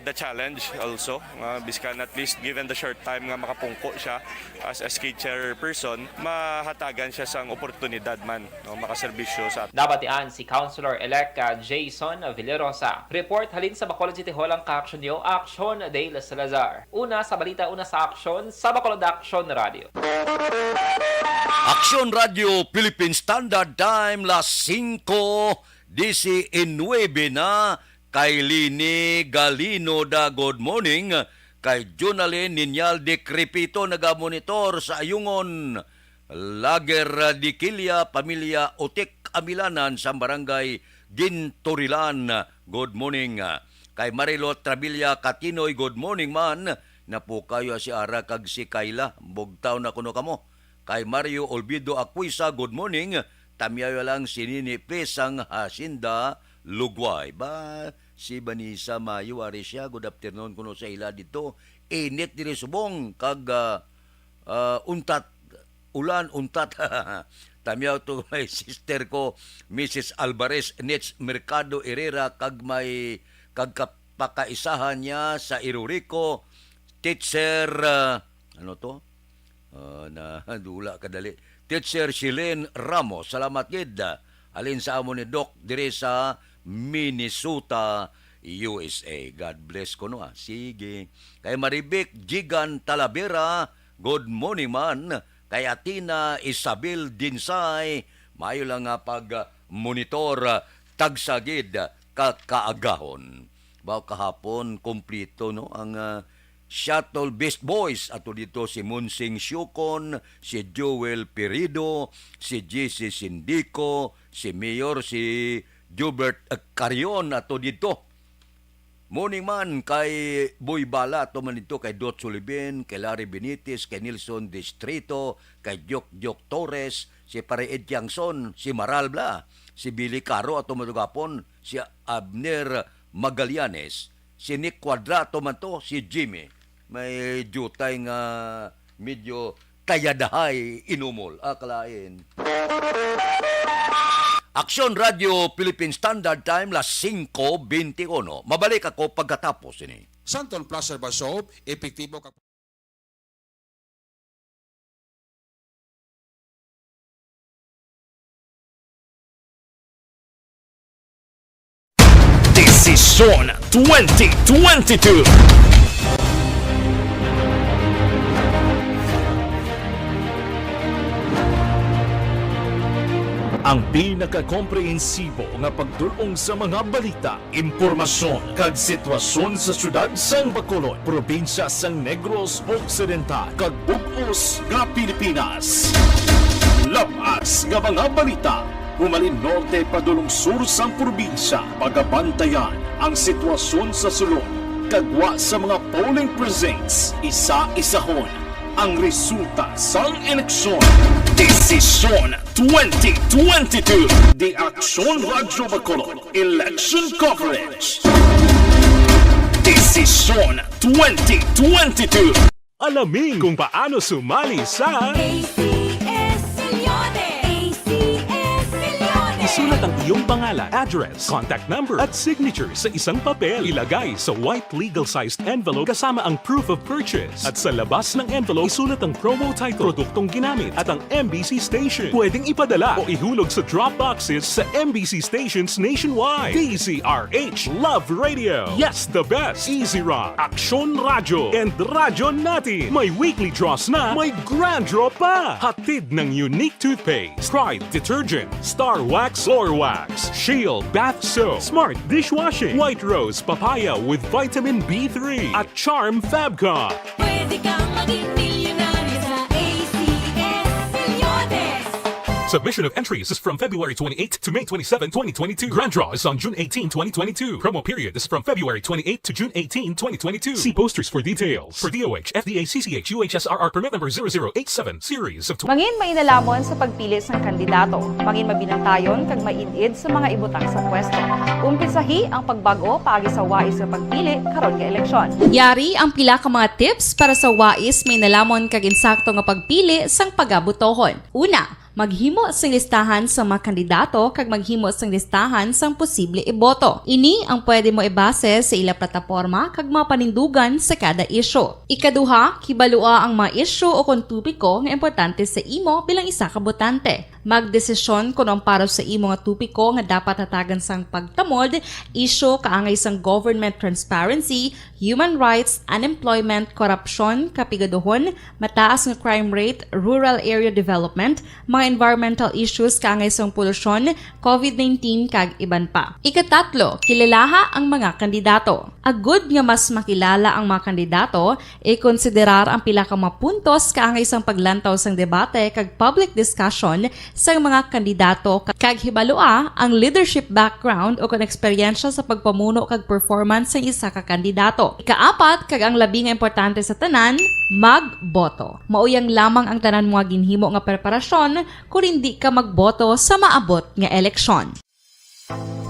the challenge also. Biskan at least given the short time nga makapungko siya as SK chairperson, mahatagan siya sang oportunidad man makaserbisyo sa Nabatian si Councilor-elect Jason Villarosa. Report halin sa Bacolod City Hall ang ka-aksyon niyo, Aksyon de la Salazar. Una sa balita, una sa aksyon sa Bacolod Aksyon Radio. Aksyon Radio Philippine Standard Time las 5:19 na kay Lini Galino da good morning. Kay Junalyn Ninyal de Crepito nagamonitor sa Ayungon, Lager di Kilya, Pamilya Otik Amilanan sa Barangay Ginturilan. Good morning. Kay Marilot Trabilla Katinoy, good morning man. Napo kayo si Ara kag si Kayla, bugtaw na kuno kamo. Kay Mario Olvido Aquisa, good morning. Tamyayo lang sinini Pesang Hasinda Lugway. Ba, si Banisa Mayo Arisya, good afternoon kuno sa ila dito. Init diri subong kag untat ulan untat. Tamyaw to may sister ko Mrs. Alvarez Nets Mercado Herrera kag may kag kapakaisahan niya sa Irurico teacher ano to? Na dula kadali. Teacher Shilen Ramos. Salamat gid. Alin sa amo ni Doc dire sa Minnesota, USA. God bless ko no. Sige. Kay Maribik Gigan Talavera, good morning man. Kay Atina Isabel Dinsay, mayo lang nga pag-monitor tagsagid kaagahon. Baw kahapon kompleto no ang Shuttle Beast Boys. Ato dito si Munsing Syukon, si Joel Perido, si JC Sindico, si Mayor, si Jubert Carion. Ato dito. Morning man kay Boy Bala. Ato man dito kay Dot Sullivan, kay Larry Benitez, kay Nilson Distrito, kay Jok Torres, si Pare Ed Tiangson, si Maral Bla, si Billy Caro. Ato matugapon, si Abner Magallanes, si Nick Quadrato man to, si Jimmy. May jutay nga medyo kayadahay inumol. Akalain. Aksyon Radio Philippine Standard Time las 5:21. Mabalik ako pagkatapos ini. Santon Plus Herbal Soap, epektibo kag Desisyon 2022. Ang pinaka-komprehensibo nga pagdulong sa mga balita, impormasyon kag sitwasyon sa syudad sang Bacolod, probinsya sang Negros Occidental kag bug-os nga Pilipinas. Labas nga mga balita, humalin norte padulong sur sang probinsya, pagabantayan ang sitwasyon sa sulod, kagwa sa mga polling precincts, isa-isahon ang resulta sang eleksyon. Desisyon 2022. The Aksyon Radio Bacolod Election Coverage. Desisyon 2022. Alamin kung paano sumali sa ACS Milyones! ACS Milyones! Isulat ang iyong pangalan, address, contact number at signature sa isang papel. Ilagay sa white legal-sized envelope kasama ang proof of purchase. At sa labas ng envelope, isulat ang promo title, produktong ginamit at ang MBC station. Pwedeng ipadala o ihulog sa drop boxes sa MBC stations nationwide. DZRH Love Radio. Yes, the best. Easy Rock, Aksyon Radio, and Radyo Natin. May weekly draws na, may grand draw pa. Hatid ng unique toothpaste, Pride Detergent, Star Wax Floor Wax, Shield Bath Soap, Smart Dishwashing, White Rose Papaya with Vitamin B3 at Charm Fabcon. Pwede kang maging milyonaryo sa ACS Milyones. Submission of entries is from February 28 to May 27, 2022. Grand draw is on June 18, 2022. Promo period is from February 28 to June 18, 2022. See posters for details. For DOH, FDA, CCH, UHSRR permit number 0087 series of Mangin mainalamon sa pagpili ng kandidato, mangin mabinantayon kag mainid sa mga ibutang sa pwesto. Umpisahi ang pagbago paagi sa wais sa pagpili karon nga eleksyon. Yari ang pila ka mga tips para sa wais may nalamon kag insakto nga pagpili sang pagabutohon. Una, maghimo sang listahan sa mga kandidato kag maghimo sang listahan sang posible iboto. Ini ang pwede mo ibase sa ila plataporma kag mga panindugan sa kada isyu. Ikaduha, kibalua ang mga isyu o kung tupiko nga importante sa imo bilang isa ka botante. Magdesisyon kung ang para sa imo nga tupiko nga dapat hatagan sang pagtamod, isyu kaangay sang government transparency, human rights, unemployment, korupsyon, kapigaduhon, mataas nga crime rate, rural area development, mga environmental issues kaangay sang polusyon, COVID-19 kag iban pa. Ikatatlo, kilalaha ang mga kandidato. Agud nga mas makilala ang mga kandidato, i-konsiderar ang pila ka mga puntos kaangay sang paglantaw sang debate kag public discussion sang mga kandidato kag hibalua ang leadership background o kon eksperyensya sa pagpamuno kag performance sa isa ka kandidato. Ikaapat, kag ang labi nga importante sa tanan, magboto. Mauyang lamang ang tanan mga ginhimo nga preparasyon kung hindi ka magboto sa maabot nga eleksyon.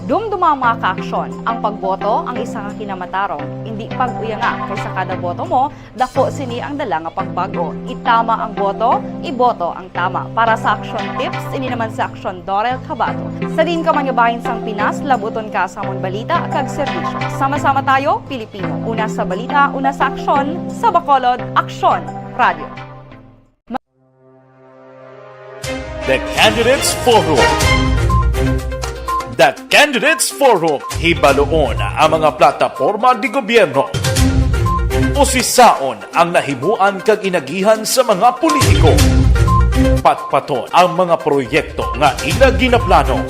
Dumduma mga kaaksyon, ang pagboto ang isa ka kinamatarong, hindi pag-uyanga kay sa kada boto mo, dako sini ang dala nga pagbago. Itama ang boto, iboto ang tama. Para sa action tips, ini naman sa Aksyon Dorel Cabato. Sa din ka manyabahin sang Pinas, labuton ka sa among balita kag serbisyo. Sama-sama tayo, Pilipino. Una sa balita, una sa aksyon, sa Bacolod, Aksyon Radio. The Candidates Forum. The Candidates Forum, hibaloon ang mga plataporma di gobyerno. Usisaon ang nahimuan kag inagihan sa mga politiko. Patpaton ang mga proyekto nga ila ginaplano.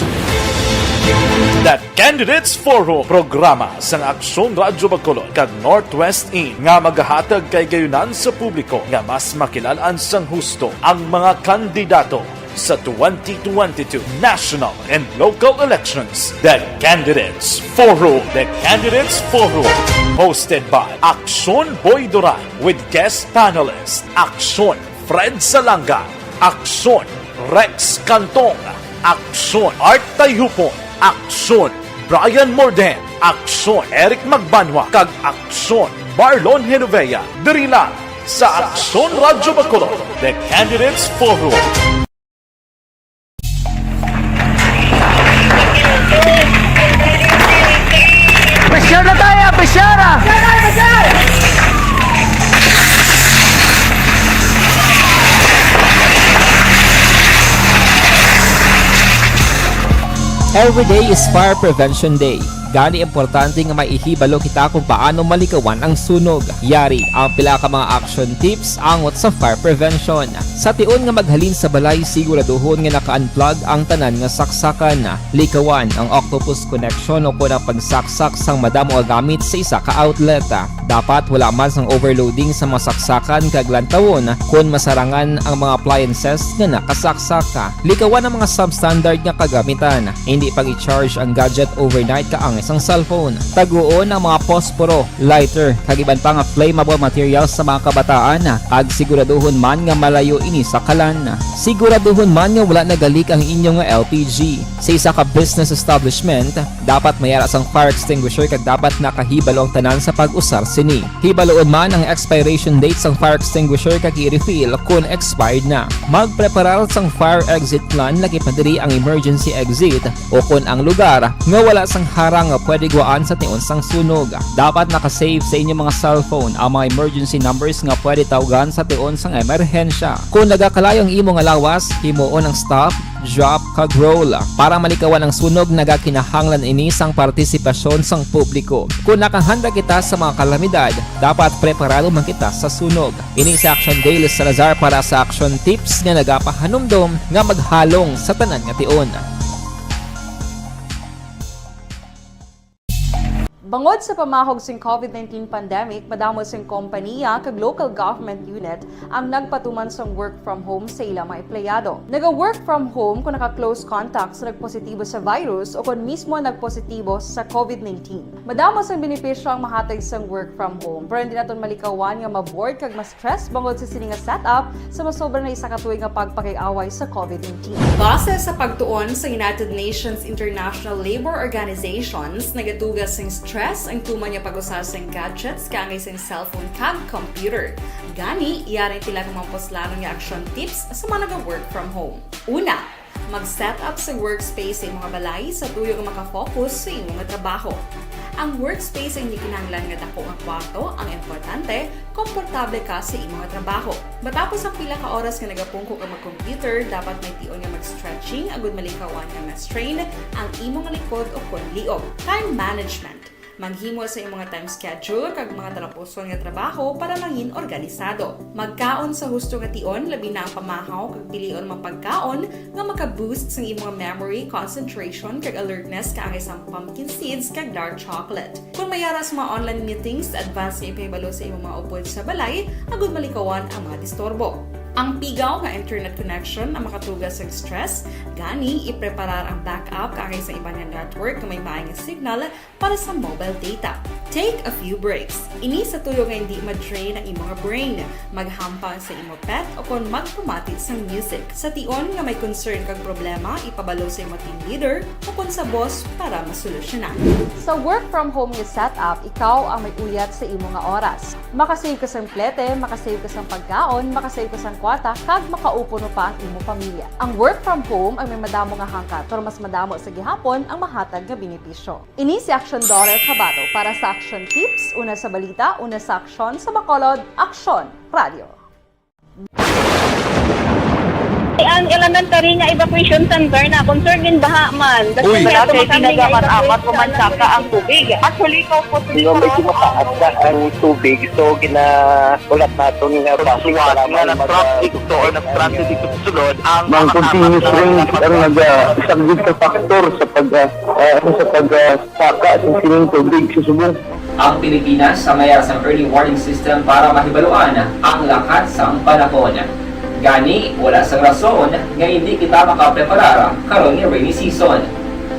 The Candidates Forum, programa sang Aksyon Radyo Bacolod kag Northwest In nga magahatag kay gayunan sa publiko nga mas makilalaan sang husto ang mga kandidato sa 2022 national and local elections. The Candidates Forum. The Candidates Forum. Hosted by Aksyon Boy Duran with guest panelists Aksyon Fred Salanga, Aksyon Rex Cantong, Aksyon Art Tayhupon, Aksyon Brian Morden, Aksyon Eric Magbanwa, kag Aksyon Marlon Genovea. Diri lang sa Aksyon Radyo Bacolod. The Candidates Forum. Presyar na tayo! Presyar! Every day is Fire Prevention Day. Gani importante nga maihibalo kita kung paano malikawan ang sunog. Yari ang pila ka mga action tips angot sa fire prevention. Sa tion nga maghalin sa balay, siguraduhon nga naka-unplug ang tanan nga saksakan. Likawan ang octopus connection o kung ang pagsaksak sang madamo nga gamit sa isa ka outlet. Dapat wala man sang overloading sa mga saksakan kag lantawon kung masarangan ang mga appliances nga nakasaksaka. Likawan ang mga substandard nga kagamitan. Hindi pag i-charge ang gadget overnight kaang gamit sang cellphone. Taguon ang mga posporo, lighter, kag iban pa nga flammable materials sa mga kabataan kag siguraduhon man nga malayo ini sa kalan. Siguraduhon man nga wala nagalik ang inyong nga LPG. Sa isa ka business establishment, dapat mayara sang fire extinguisher kag dapat nakahibalo ang tanan sa pag-usar sini. Hibaloon man ang expiration date sang fire extinguisher kag i-refill kung expired na. Magpreparar sang fire exit plan lagi pa diri ang emergency exit o kung ang lugar nga wala sang harang nga pwede guaan sa tiun sang sunog. Dapat nakasave sa inyong mga cellphone ang mga emergency numbers nga pwede tawagan sa tiun sang emerhensya. Kung nagakalayo ang imo nga lawas, himuon ang stop, drop, kag roll. Para malikawan ang sunog, nagakinahanglan ini sang partisipasyon sang publiko. Kung nakahanda kita sa mga kalamidad, dapat preparado man kita sa sunog. Ini sa Aksyon Daily Salazar para sa Aksyon Tips nga nagapahanumdom nga maghalong sa tanan nga tiun. Bangod sa pamahog sing COVID-19 pandemic, madamo sing kompanya kag local government unit ang nagpatuman sang work from home sa ilang mga empleyado. Naga-work from home kung naka-close contact sa nagpositibo sa virus o kung mismo nagpositibo sa COVID-19. Madamo sang benepisyo ang mahatag sang work from home, pero hindi naton malikawan nga ma-bored kag ma-stress bangod sa sini nga setup sa masobra na isa ka tuig nga pagpakiaway sa COVID-19. Base sa pagtuon sa United Nations International Labor Organizations, nagatugas sing stress ang tuman niya pag-usar sa gadgets kangay sa cellphone kag computer. Gani, iyarin tila ng mga poslano niya action tips sa mga nag-work from home. Una, mag-set up sa workspace sa mga balay sa tuyo nga makafocus sa imong trabaho. Ang workspace ay hindi kinahanglan nga dako nga kwarto, ang importante, komportable ka sa imong trabaho. Matapos ang pila ka oras nga nagapungko ka mag-computer, dapat may tion nga mag-stretching agud malikawan nga ma-strain ang imong likod o kon liog. Time management. Maghimo sa imong mga time schedule kag mga talapuson nga trabaho para mangin organisado. Magkaon sa husto nga tion, labi na ang pamahaw kag pilion mga pagkaon nga maka-boost sa imong memory, concentration kag alertness kaangay sa pumpkin seeds kag dark chocolate. Kung mayara sa mga online meetings, advance nga ipahibalo sa imong mga upod sa balay, agud malikawan ang mga disturbo. Ang pigaw nga internet connection ang makatugas sa stress, gani ipreparar ang backup kaangay sa iba nga network nga may maayong signal para sa mobile data. Take a few breaks. Ini sa tuyo nga hindi ma-drain ang imong brain, maghampang sa imong pet o kung magpumati sa music. Sa tion nga may concern kag problema, ipabalo sa imong team leader o kung sa boss para masolusyonan. Sa work from home nga setup, ikaw ang may uyat sa imong nga oras. Makasave ka sa plete, makasave ka sa pagkaon, makasave ka sa kwata, kag makaupo no pa ang imong pamilya. Ang work from home ay may madamo nga hangkat, pero mas madamo sa gihapon ang mahatag nga benepisyo. Ini si Aksyon Dorel Cabato para sa Aksyon Tips, una sa balita, una sa aksyon sa Bacolod, Aksyon Radio. Ang elementary nga evacuation center na concern din baha man. Uy, dati pinagamat-amat kumansaka ang tubig. Actually, ikaw po may kumataas na ang tubig. So, ginaulat natin nga basuhan nga nag-traffic to or nag-transit dito sa sulod. Ang continuous range ang nag-subject sa factor sa pagsaka sa sining tubig sa subong. Ang Pilipinas sa mayara sa early warning system para mahibaluan ang lakat sa panahon. Gani, wala sa rason nga hindi kita makapreparar karon nga rainy season.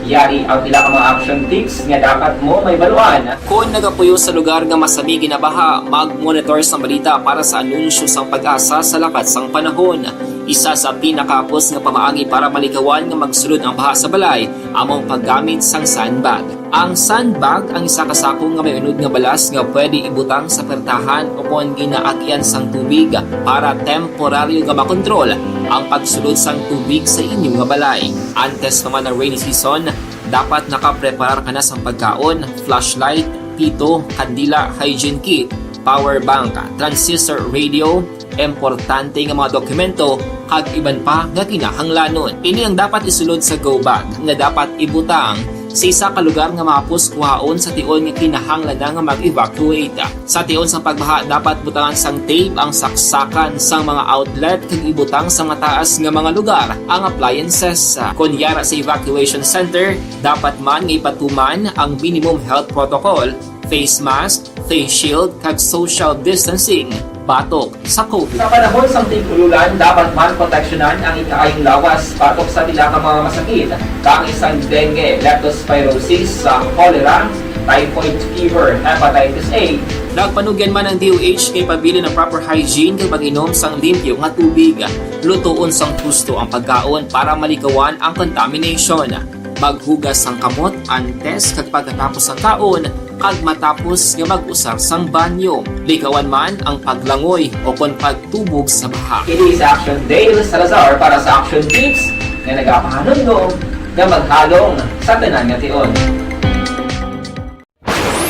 Yari ang pila ka mga action tips nga dapat mo may baluan. Kung nagapuyo sa lugar nga masabi ginabaha, mag-monitor sa balita para sa anunsyo sang pag-asa sa lakat sang panahon. Isa sa pinakapos nga pamaagi para malikawan nga magsulod ang baha sa balay, among paggamit sang sandbag. Ang sandbag ang isa kasakong nga may unod nga balas nga pwede ibutang sa pertahan o kung ginaagyan sang tubig para temporaryo nga makontrol ang pagsulod sang tubig sa inyong nga balay. Antes naman ng rainy season, dapat nakapreparar ka na sang pagkaon, flashlight, pito, kandila, hygiene kit, power bank, transistor radio, importante nga mga dokumento kag iban pa nga kinahanglanon. Ini ang dapat isulod sa go bag nga dapat ibutang sa isa ka lugar nga mapus kuhaon sa tion nga kinahanglan nga mag-evacuate. Sa tion sa pagbaha dapat butangan sang tape ang saksakan sang mga outlet kag ibutang sa mataas nga mga lugar ang appliances. Kunyara sa evacuation center, dapat man nga ipatuman ang minimum health protocol, face mask, face shield kag social distancing batok sa COVID. Sa panahon sa tig-ululan, dapat man proteksyonan ang ikaayong lawas batok sa pila ka mga masakit, kang isang dengue, leptospirosis, cholera, typhoid fever, hepatitis A. Nagpanugyan man ang DOH kay pabili ng proper hygiene kay pag-inom sang limpyo nga tubig. Lutuon sang gusto ang pagkaon para malikawan ang contamination. Maghugas sang kamot antes kag pagkatapos ang kaon kag matapos nga mag-usar sang banyo. Likawan man ang paglangoy o kon pagtubog sa baha. Kini sa Action Dale Salazar para sa Action Tips nga nagapahanong nga maghalong sa tanan nga tion.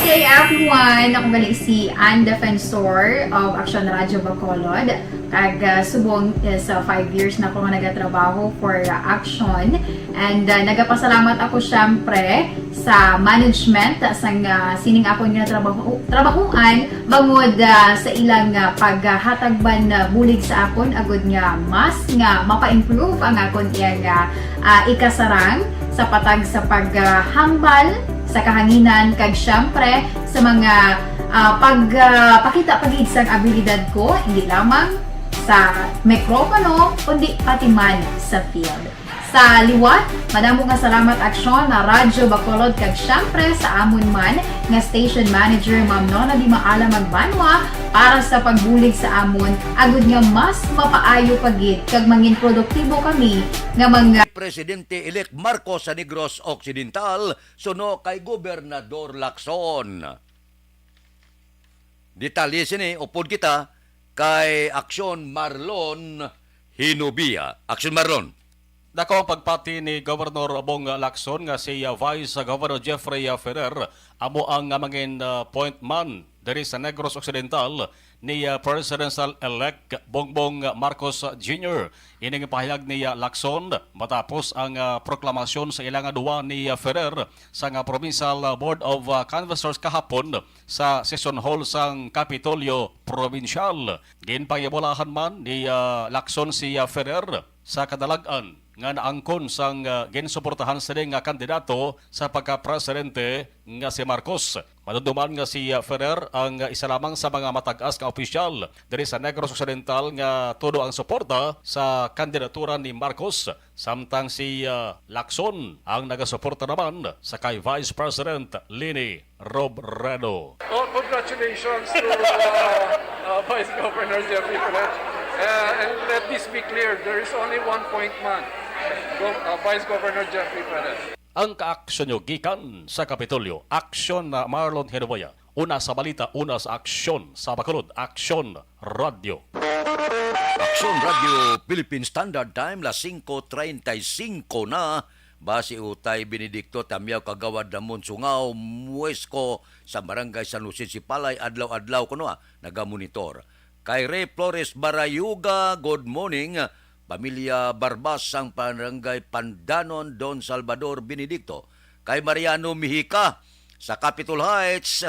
Hey everyone! Ako gali si Defensor of Aksyon Radio Bacolod. Kag subong sa 5 years na ako nga nagatrabaho for Aksyon. And nagapasalamat ako syempre sa management sang sining ako nga trabahuan bangod sa ilang paghatagban bulig sa akon agud nga mas nga mapa-improve ang akon iyang ikasarang sa patag sa paghambal sa kahanginan kag syempre sa mga pagpakita pagid sang abilidad ko hindi lamang sa mikropono kundi pati man sa field. Sa liwat, madamo nga salamat Aksyon na Radyo Bacolod kag syempre sa amon man nga station manager Ma'am Nona Di Maala Magbanwa para sa pagbulig sa amon agud nga mas mapaayo pagid kag mangin produktibo kami nga mga Presidente-elect Marcos sa Negros Occidental suno kay Gobernador Lacson. Detalye sini upod kita kay Aksyon Marlon Hinubia. Aksyon Marlon. Dako ang pagpati ni Governor Bong Lacson nga si Vice Governor Jeffrey Ferrer amo ang mangin point man diri sa Negros Occidental ni Presidential-elect Bongbong Marcos Jr. Ining pahayag ni Lacson matapos ang proklamasyon sa ilang duwa ni Ferrer sa Provincial Board of Canvassers kahapon sa Session Hall sang Kapitolyo Provincial. Ginpangibulahan man ni Lacson si Ferrer sa kadalagan nga naangkon sang ginsuportahan sa nga kandidato sa pagka-presidente nga si Marcos. Maduduman nga si Ferrer ang isa lamang sa mga matag-as nga opisyal diri sa Negros Occidental nga todo ang suporta sa kandidatura ni Marcos. Samtang si Lacson ang nagasuporta naman sa kay Vice President Lini Robredo. Oh, congratulations to Vice Governor Jeffrey Ferrer. And let this be clear, there is only one point man. Vice Governor Jeffrey Perez. Ang kaaksyon nyo gikan sa Kapitolyo, Aksyon na Marlon Hinubaya. Una sa balita, una sa aksyon sa Bacolod, Aksyon Radio. Aksyon Radio Philippine Standard Time las 5:35 na. Base utay Benedicto Tamyaw Kagawad Damon Sungaw Muesco sa Barangay San Luis Sipalay adlaw-adlaw kuno nagamonitor. Kay Ray Flores Barayuga, good morning. Pamilya Barbas sang Barangay Pandanon, Don Salvador Benedicto. Kay Mariano Mihika sa Capitol Heights.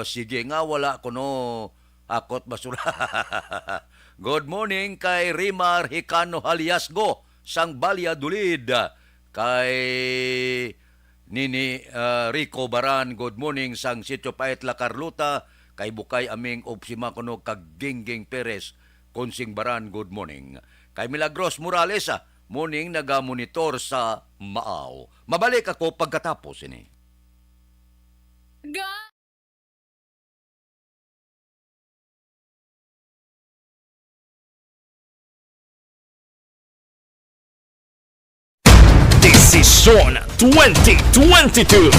Sige nga, wala ko no akot basura. Good morning kay Rimar Hicano Haliasgo sang Valladolid. Kay Nini Rico Baran, good morning sang Sitio Paetla Carlota. Kay Bukay Aming Opsima Kuno kag Gingging Perez Konsing Baran, good morning. Kay Milagros Morales, morning nagamonitor sa Maaw. Mabalik ako pagkatapos ini. Desisyon 2022.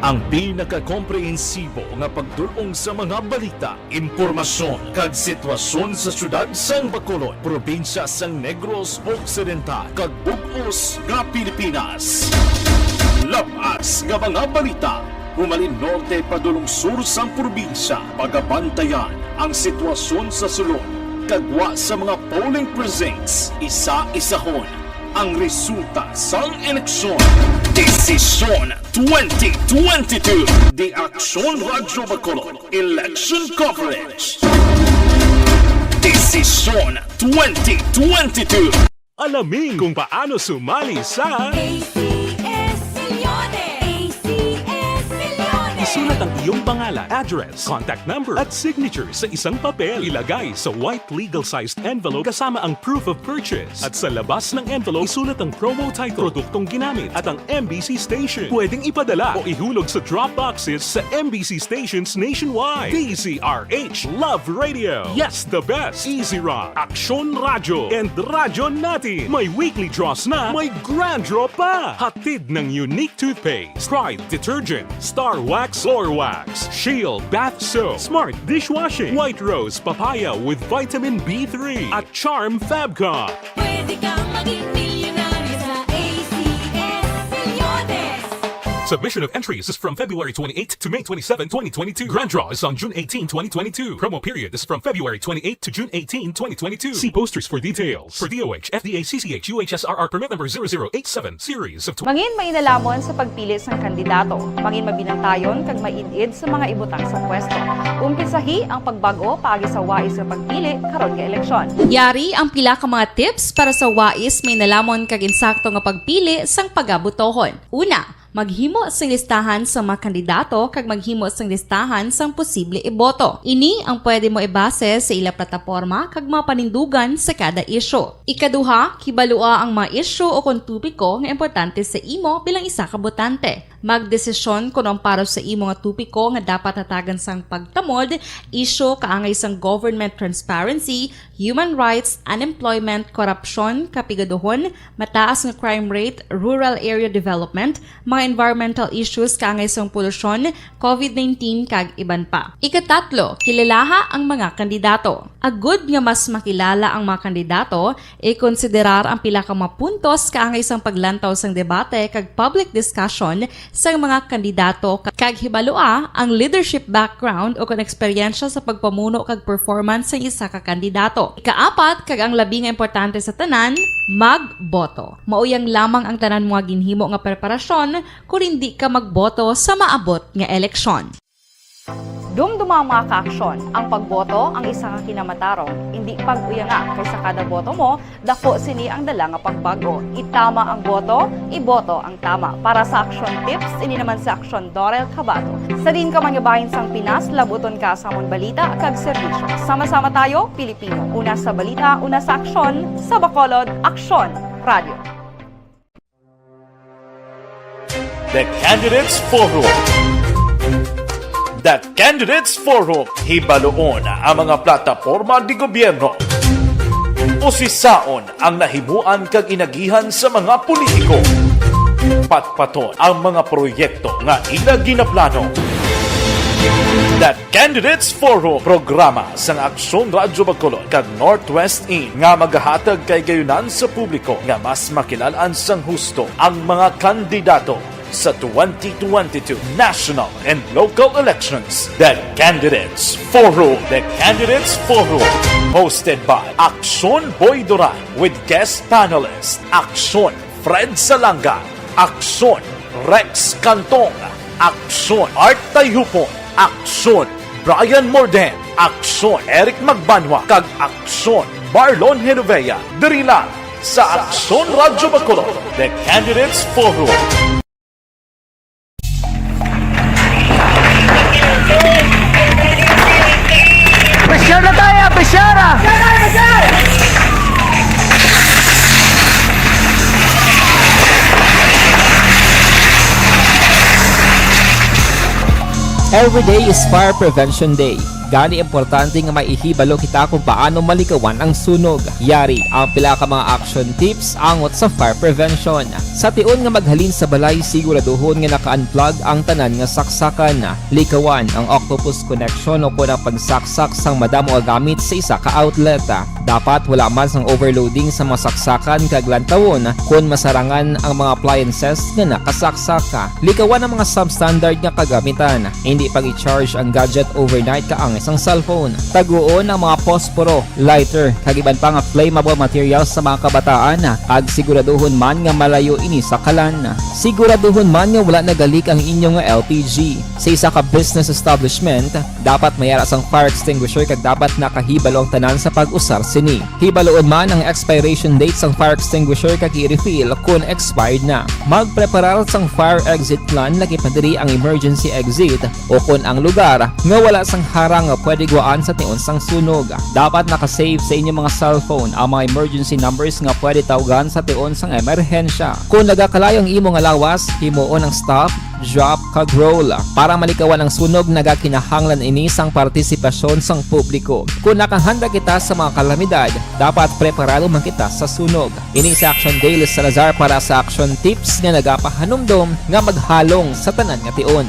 Ang pinaka-komprehensibo nga pagdulong sa mga balita, impormasyon kag sitwasyon sa syudad sang Bacolod, probinsya sang Negros Occidental kag bug-os nga Pilipinas. Labas nga mga balita, humalin norte padulong sur sang probinsya, pagabantayan ang sitwasyon sa sulod, kagwa sa mga polling precincts, isa-isahon ang resulta sang eleksyon. Desisyon 2022. The Aksyon Radio Bacolod Election Coverage. Desisyon 2022. Alamin kung paano sumali sa ACS Milyones! ACS Milyones! Isulat ang iyong pangalan, address, contact number at signature sa isang papel. Ilagay sa white legal-sized envelope kasama ang proof of purchase. At sa labas ng envelope, isulat ang promo title, produktong ginamit at ang MBC station. Pwedeng ipadala o ihulog sa drop boxes sa MBC stations nationwide. DZRH Love Radio. Yes, the best. Easy Rock, Aksyon Radio, and Radyo Natin. May weekly draws na, may grand draw pa. Hatid ng unique toothpaste, Pride Detergent, Star Wax Floor Wax, Shield Bath Soap, Smart Dishwashing, White Rose Papaya with Vitamin B3 at Charm Fabcon. Pwede kang maging milyonaryo sa ACS Milyones! Submission of entries is from February 28 to May 27, 2022. Grand draw is on June 18, 2022. Promo period is from February 28 to June 18, 2022. See posters for details. For DOH, FDA, CCH, UHSRR permit number 0087, series of... Mangin may nalamon sa pagpili sang kandidato. Mangin mabinantayon kag maidid sa mga ibutang sa pwesto. Umpisahi ang pagbago paagi sa wais sa pagpili karon nga eleksyon. Yari ang pila ka mga tips para sa wais may nalamon kag insakto nga pagpili sang pagabutohon. Una, maghimo sing listahan sa mga kandidato kag maghimo sing listahan sang posible iboto. Ini ang pwede mo ibase sa ila plataporma kag mga panindugan sa kada isyu. Ikaduha, kibalua ang mga isyu o kung tupiko nga importante sa imo bilang isa ka botante. Magdesisyon kung ang para sa imo nga tupiko nga dapat hatagan sang pagtamod, isyu kaangay sang government transparency, human rights, unemployment, korupsyon, kapigaduhon, mataas nga crime rate, rural area development, mga environmental issues kaangay sang polusyon, COVID-19 kag iban pa. Ikatatlo, kilalaha ang mga kandidato. Agud nga mas makilala ang mga kandidato, i-konsiderar ang pila ka mga puntos kaangay sang paglantaw sang debate kag public discussion sa mga kandidato kag hibalua ang leadership background o kung eksperyensya sa pagpamuno kag performance sa isa ka kandidato. Ikaapat, kag ang labi nga importante sa tanan, magboto. Mauyang lamang ang tanan mga ginhimo nga preparasyon kung hindi ka magboto sa maabot nga eleksyon. Dumduma mga kaaksyon, ang pagboto ang isa ka kinamatarong, hindi pag-uyanga kaysa kada boto mo, dako sini ang dala nga pagbago. Itama ang boto, iboto ang tama. Para sa action tips, ini naman sa Aksyon Dorel Cabato. Sa din ka manyabahin sang Pinas, labuton ka sa amon balita kag serbisyo. Sama-sama tayo, Pilipino. Una sa balita, una sa aksyon, sa Bacolod, Aksyon Radio. The Candidates Forum. The Candidates Forum, hibaloon ang mga plataporma di gobyerno. Usisaon ang nahimuan kag inagihan sa mga politiko. Patpaton ang mga proyekto nga ila ginaplano. The Candidates Forum, programa sang Aksyon Radio Bacolod kag Northwest In nga magahatag kay gayunan sa publiko nga mas makilalaan sang husto ang mga kandidato sa 2022 national and local elections. The Candidates Forum. The Candidates Forum. Hosted by Aksyon Boy Duran with guest panelist Aksyon Fred Salanga, Aksyon Rex Cantong, Aksyon Art Tayhupon, Aksyon Brian Morden, Aksyon Eric Magbanwa, kag Aksyon Marlon Genovea. Diri lang sa Aksyon Radio Bacolod. The Candidates Forum. Presyar na tayo! Presyar! Every day is Fire Prevention Day. Gani importante nga maihibalo kita kung paano malikawan ang sunog. Yari ang pila ka mga action tips angot sa fire prevention. Sa tion nga maghalin sa balay, siguraduhon nga naka-unplug ang tanan nga saksakan. Likawan ang octopus connection o kung ang pagsaksak sang madamo nga gamit sa isa ka outlet. Dapat wala man sang overloading sa mga saksakan kag lantawon kung masarangan ang mga appliances nga nakasaksaka. Likawan ang mga substandard nga kagamitan. Hindi pag i-charge ang gadget overnight kaang sang cellphone. Taguon ang mga posporo, lighter, kag iban pa nga flammable materials sa mga kabataan kag siguraduhon man nga malayo ini sa kalan. Siguraduhon man nga wala nagalik ang inyong LPG. Sa isa ka business establishment, dapat mayara sang fire extinguisher kag dapat nakahibalo ang tanan sa pag-usar sini. Hibaloon man ang expiration date sang fire extinguisher kag i-refill kung expired na. Magpreparar sang fire exit plan lagi padiri ang emergency exit o kung ang lugar nga wala sang harang nga pwede guaan sa tiun sang sunog. Dapat nakasave sa inyong mga cellphone ang mga emergency numbers nga pwede tawagan sa tiun sang emerhensya. Kung nagakalayo ang imong lawas, himuon ang stop, drop kag roll para malikawan ang sunog nagakinahanglan ini sang partisipasyon sang publiko. Kung nakahanda kita sa mga kalamidad, dapat preparado man kita sa sunog. Ini sa Aksyon Daily Salazar para sa Aksyon Tips nga nagapahanumdom nga maghalong sa tanan nga tion.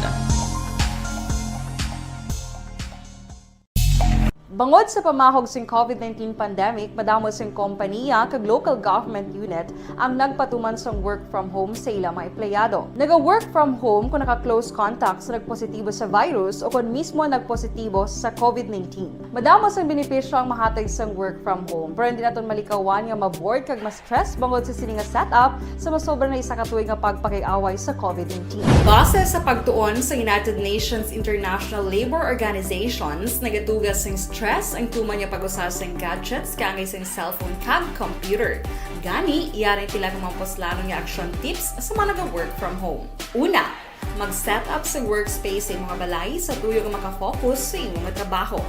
Bangod sa pamahog sing COVID-19 pandemic, madamo sing kompanya kag local government unit ang nagpatuman sang work from home sa ilang mga empleyado. Naga-work from home kung naka-close contact sa nagpositibo sa virus o kung mismo nagpositibo sa COVID-19. Madamo sang benepisyo ang mahatag sang work from home, pero hindi naton malikawan nga ma-bored kag ma-stress bangod sa sini nga setup sa masobra na isa ka tuig nga pagpakiaway sa COVID-19. Base sa pagtuon sa United Nations International Labor Organizations, nagatugas sing stress ang tuman niya pag-usar sa gadgets kangay sa cellphone kag computer. Gani, iyaring pila ng mga poslano nga action tips sa mga nag-work from home. Una, mag-set up sa workspace sa mga balay sa tuyo nga makafocus sa imong trabaho.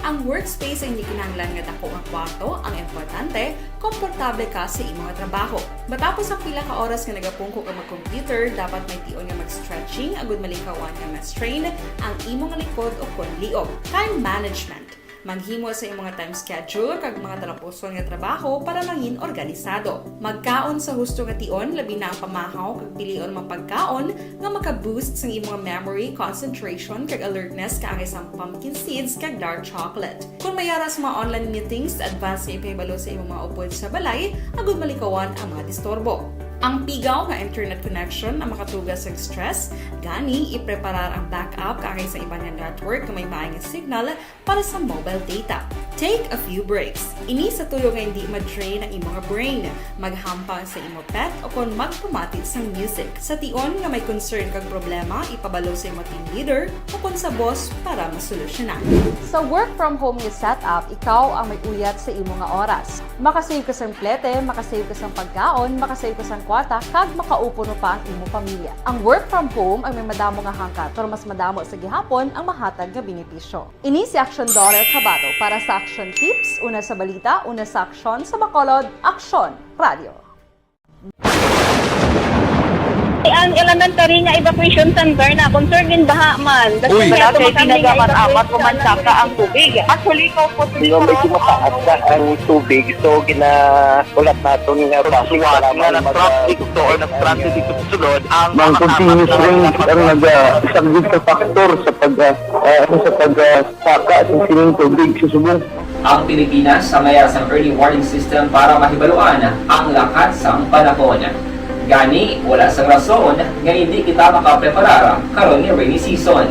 Ang workspace ay hindi kinahanglan nga dako ang kwarto, ang importante, komportable ka sa imong trabaho. Matapos ang pila ka oras nga nagapungko ka mag-computer, dapat may tion nga mag-stretching agud malikawan nga ma-strain ang imong likod o kon liog. Time management. Maghimo sa imong time schedule kag mga talapuson nga trabaho para maging organisado. Magkaon sa husto nga tion, labi na ang pamahaw kag pilion mga pagkaon nga maka-boost sa imong memory, concentration kag alertness kaangay sang pumpkin seeds kag dark chocolate. Kung mayaras mga online meetings, advance nga ipahibalo sa imong mga upod sa balay, agud malikawan ang mga disturbo. Ang pigaw nga internet connection ang makatugas sa stress, gani ipreparar ang backup kaangay sa ibang network nga may maayong signal para sa mobile data. Take a few breaks. Ini sa tuyo nga hindi ma-drain ang imong brain. Maghampang sa imong pet o kung magpumatid sa music. Sa tion nga may concern kag problema, ipabalo sa imong team leader o kung sa boss para masolusyonan. Sa work from home nga setup, ikaw ang may uyat sa imong nga oras. Makasave ka sa plete, makasave ka sa pagkaon, makasave ka sa kwarta, kag makaupo no pa ang imong pamilya. Ang work from home ay may madamo nga hangkat, pero mas madamo sa gihapon ang mahatag nga benepisyo. Ini si Aksyon Daughter Kabato para sa Aksyon Tips, una sa balita, una sa aksyon sa Bacolod, Aksyon Radio. Ang elementary nga evacuation center na concern din baha man. Uy, kay ginagamat-amat kumansaka ang tubig. Actually, ikaw po medyo mataas na ang tubig. So, ginaulat natin nga pasiwala nga nag-traffic to or nag-transit dito sa sulod. Ang continuous rain ang isang good factor sa pagsaka sa sining tubig sa subong. Ang Pilipinas sa mayroon sa early warning system para mahibaluan ang lakat sa panahon. Gani, wala sang rason nga hindi kita makapreparar karon ni rainy season.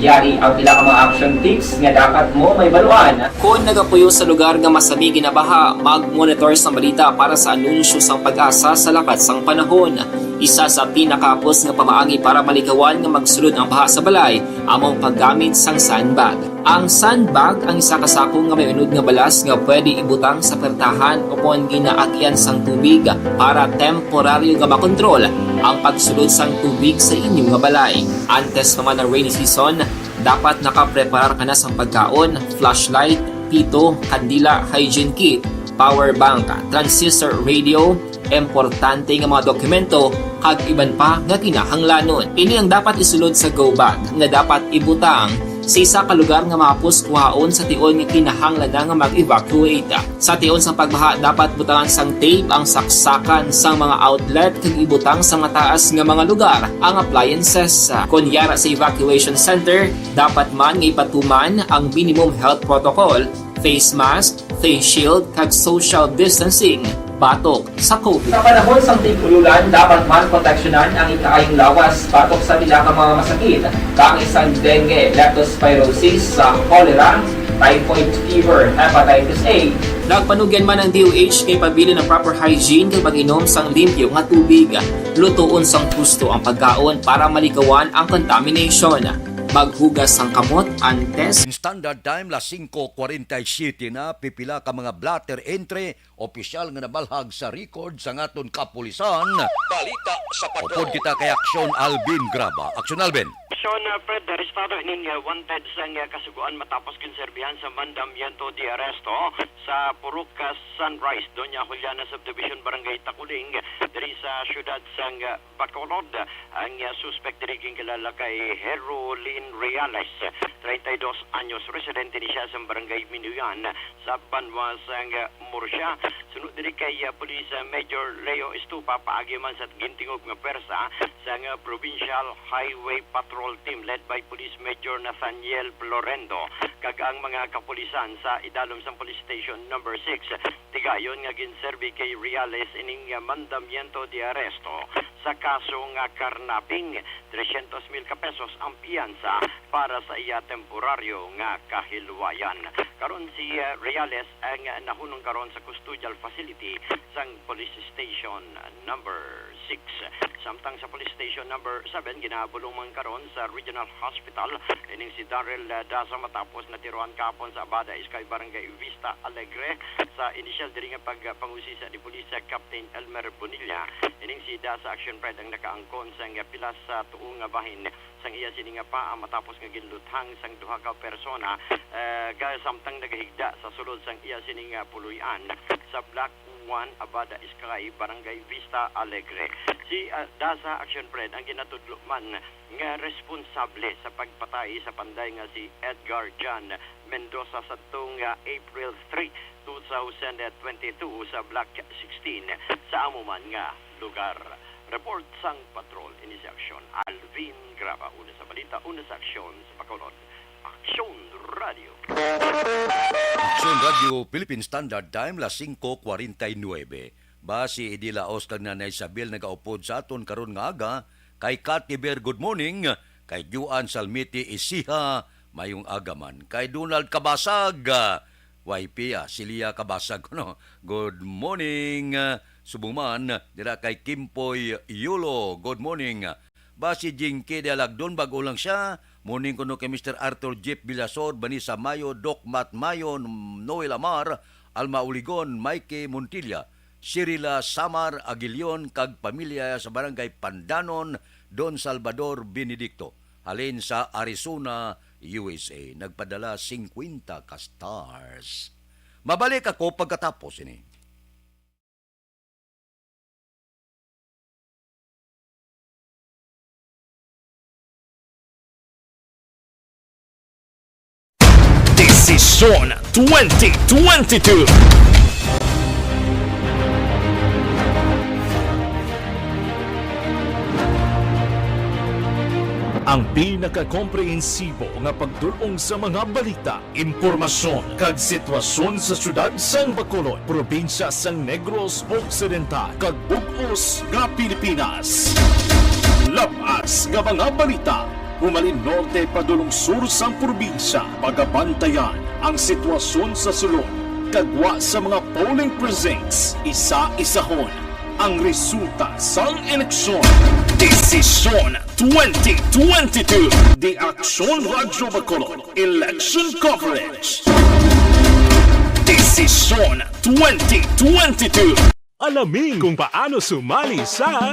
Yari ang pila ka mga action tips nga dapat mo may baluan. Kung nagapuyo sa lugar nga masabi ginabaha, mag-monitor sa balita para sa anunsyo sang pag-asa sa lakat sang panahon. Isa sa pinakapos nga pamaagi para malikawan nga magsulod ang baha sa balay, among paggamit sang sandbag. Ang sandbag ang isa ka sako nga may unod nga balas nga pwede ibutang sa pertahan o kung ginaagyan sang tubig para temporaryo nga makontrol ang pagsulod sang tubig sa inyong nga balay. Antes naman ng rainy season, dapat nakapreparar ka na sang pagkaon, flashlight, pito, kandila, hygiene kit, power bank, transistor radio, importante nga mga dokumento kag iban pa nga kinahanglanon. Ini ang dapat isulod sa go bag nga dapat ibutang sa isa ka lugar nga mapus kuhaon sa tion nga kinahanglan nga mag-evacuate. Sa tion sa pagbaha dapat butangan sang tape ang saksakan sang mga outlet kag ibutang sa mataas nga mga lugar ang appliances. Kunyara sa evacuation center, dapat man nga ipatuman ang minimum health protocol, face mask, face shield kag social distancing. pagbatok sa COVID. Sa panahon sa tig-ululan, dapat man proteksyonan ang ikakayong lawas batok sa pila ka mga masakit, kang isang dengue, leptospirosis, cholera, typhoid fever, hepatitis A. Nagpanugyan man ang DOH kay pabili ng proper hygiene kay pag-inom sang limpyo nga tubig. Lutuon sang husto ang pagkaon para malikawan ang contamination. Maghugas sang kamot antes. Standard time la 5:47 na pipila ka mga blatter entry opisyal nga nabalhag sa record sa ngaton kapulisan. Balita sa Upod kita kay Aksyon Alvin Graba. Aksyon Alvin. Aksyon Fred, arestado ining wanted sang kasuguan matapos kinserbihan sa mandamiento de arresto sa Purok Sunrise, Doña Juliana Subdivision, Barangay Takuling, diri sa syudad sang Bacolod. Ang suspect diri kilala kay Herolin Reales, 32 anyos, residente ni siya sa Barangay Minuyan sa Banwa sang Murcia. Sunod diri kay Police Major Leo Estupa paagi man sa gintingog nga persa sang Provincial Highway Patrol Team led by Police Major Nathaniel Florendo. Kag ang mga kapulisan sa idalom sang Police Station number 6 tigayon nga ginserbi kay Reales ining mandamiento de arresto sa kaso nga karnaping. 300,000 ka pesos ang piyansa para sa iya temporaryo nga kahilwayan. Karon si Reales ang nahunong karon sa custodial facility sang Police Station number 6. Samtang sa Police Station number 7 ginabulong man karon sa Regional Hospital ining si Darrell Daza matapos natiruan kapon sa Abada Iskay Barangay Vista Alegre sa initial diri nga pagpangusisa ni Police Captain Elmer Bonilla. Ining si Daza Action Fred ang nakaangkon sa pilas sa tuong nga bahin sang iya sini nga paa matapos nga ginluthang sang duha ka persona gaya samtang nagahigda sa sulod sang iya sini nga puluyan sa Block 1 Abada Iskay Barangay Vista Alegre. Si Daza Action Fred ang ginatudlo man nga responsable sa pagpatay sa panday nga si Edgar John Mendoza sa tuong April 3, 2022 sa Block 16 sa amuman nga lugar. Report sang patrol ini si Aksyon Alvin Graba, una sa balita, una sa aksyon sa Bacolod. Aksyon Radio. Aksyon Radio Philippine Standard Time la 5:49. Basi idilaos kag Nanay Isabel nagaupod sa aton karon nga aga kay Katiber good morning, kay Juan Salmiti Isiha mayong agaman, kay Donald Kabasag YP Silia Kabasag no. Good morning. Subuman dira kay Kimpoy Yulo. Good morning. Basi Jinky de Alagdon bago lang siya. Morning kuno kay Mr. Arthur Jeep Vilasor, Banisa Mayo, Doc Matt Mayo, Noel Amar, Alma Uligon, Mikey Montilla, Cirila Samar Aguilion kag pamilya sa Barangay Pandanon, Don Salvador Benedicto. Halin sa Arizona, USA. Nagpadala 50 ka stars. Mabalik ako pagkatapos ini. Desisyon 2022. Ang pinaka-komprehensibo nga pagdulong sa mga balita, impormasyon kag sitwasyon sa syudad sang Bacolod, probinsya sang Negros Occidental kag bug-os nga Pilipinas. Labas nga mga balita, humalin norte padulong sur sang probinsya, pagabantayan ang sitwasyon sa sulod, kagwa sa mga polling precincts, isa-isahon ang resulta sang eleksyon. Desisyon 2022. The Aksyon Radio Bacolod Election Coverage. Desisyon 2022. Alamin kung paano sumali sa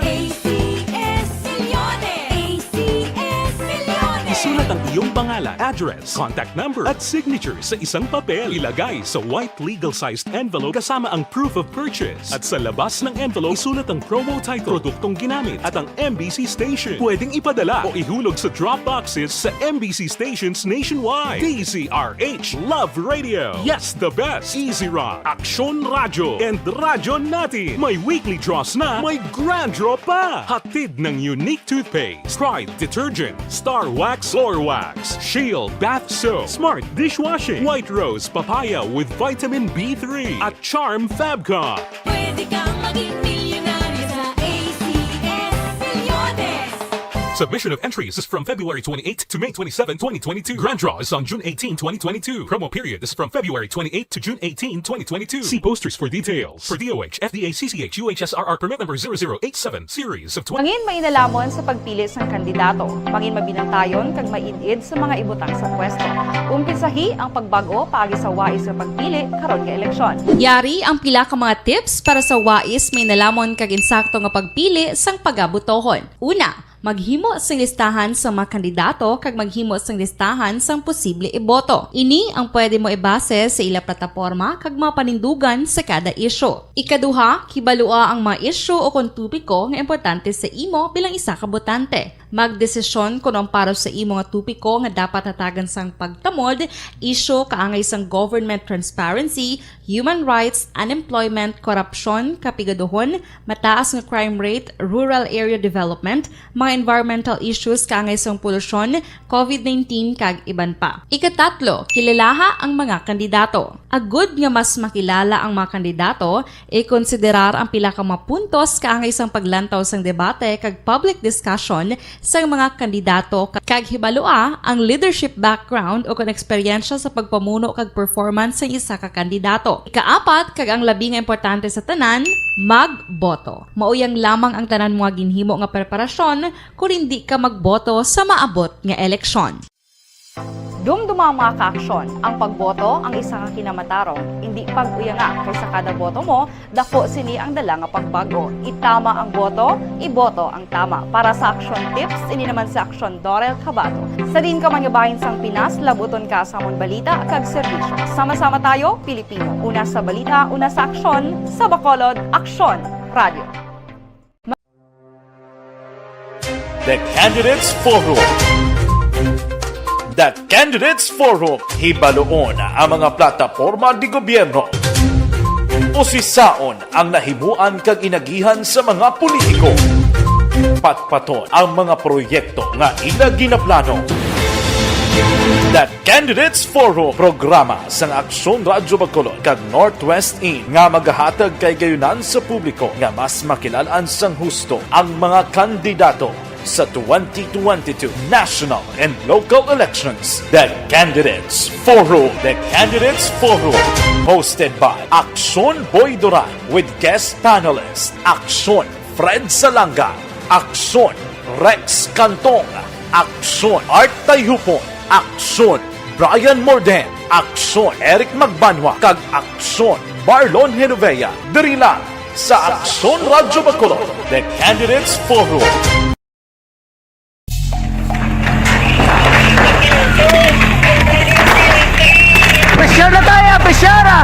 isulat ang iyong pangalan, address, contact number at signature sa isang papel. Ilagay sa white legal-sized envelope kasama ang proof of purchase. At sa labas ng envelope, isulat ang promo title, produktong ginamit at ang MBC station. Pwedeng ipadala o ihulog sa drop boxes sa MBC stations nationwide. DZRH Love Radio. Yes, the best. Easy Rock, Aksyon Radio, and Radyo Natin. May weekly draws na, may grand draw pa. Hatid ng unique toothpaste, Pride Detergent, Star Wax Floor Wax, Shield Bath Soap, Smart Dishwashing, White Rose Papaya with Vitamin B3, at Charm Fabcon. Pwede kang maging milyonaryo sa ACS Milyones. Submission of entries is from February 28 to May 27, 2022. Grand draw is on June 18, 2022. Promo period is from February 28 to June 18, 2022. See posters for details. For DOH, FDA, CCH, UHSRR permit number 0087, series of 20. Mangin may inalamon sa pagpili sang kandidato. Mangin mabinantayon kag mainid sa mga ibutang sa pwesto. Umpisahi ang pagbago paagi sa wais sa pagpili karon nga eleksyon. Yari ang pila ka mga tips para sa wais may nalamon kag insakto nga pagpili sang pagabutohon. Una, maghimo sang listahan sa mga kandidato kag maghimo sang listahan sang posible iboto. Ini ang pwede mo ibase sa ila plataporma kag mga panindugan sa kada isyu. Ikaduha, kibalua ang mga isyu o kung tupiko nga importante sa imo bilang isa ka botante. Magdesisyon kung ang para sa imo nga tupiko nga dapat hatagan sang pagtamod, isyu kaangay sang government transparency, human rights, unemployment, korupsyon, kapigaduhon, mataas nga crime rate, rural area development, mga environmental issues kaangay sang polusyon, COVID-19 kag iban pa. Ikatatlo, kilalaha ang mga kandidato. Agud nga mas makilala ang mga kandidato, i-konsiderar ang pila ka mga puntos kaangay sang paglantaw sang debate kag public discussion sa mga kandidato kag hibalua ang leadership background o kung eksperyensya sa pagpamuno kag performance sa isa ka kandidato. Ikaapat, kag ang labi nga importante sa tanan, magboto. Mauyang lamang ang tanan mga ginhimo nga preparasyon kung hindi ka magboto sa maabot nga eleksyon. Dumduma mga kaaksyon, ang pagboto ang isa ka kinamatarong, hindi pag-uyanga kay sa kada boto mo, dako sini ang dala nga pagbago. Itama ang boto, iboto ang tama. Para sa action tips, ini naman sa Aksyon Dorel Cabato. Sa din ka mangabahin sang Pinas, labuton ka sa amon balita kag serbisyo. Sama-sama tayo, Pilipino. Una sa balita, una sa aksyon, sa Bacolod, Aksyon Radio. The Candidates Forum. The Candidates Forum, hibaluon ang mga plataporma di gobyerno. Usisaon ang nahimuan kag inagihan sa mga politiko. Patpaton ang mga proyekto nga ila ginaplano. The Candidates Forum, programa sang Aksyon Radyo Bacolod kag Northwest In nga magahatag kay gayunan sa publiko nga mas makilalaan sang husto ang mga kandidato sa 2022 national and local elections. The Candidates Forum. The Candidates Forum. Hosted by Aksyon Boy Duran with guest panelists Aksyon Fred Salanga, Aksyon Rex Cantong, Aksyon Art Tayhupon, Aksyon Brian Morden, Aksyon Eric Magbanwa, kag Aksyon Marlon Genovea. Diri lang sa Aksyon Radyo Bacolod. The Candidates Forum. Pressure na tayo! Pressure na!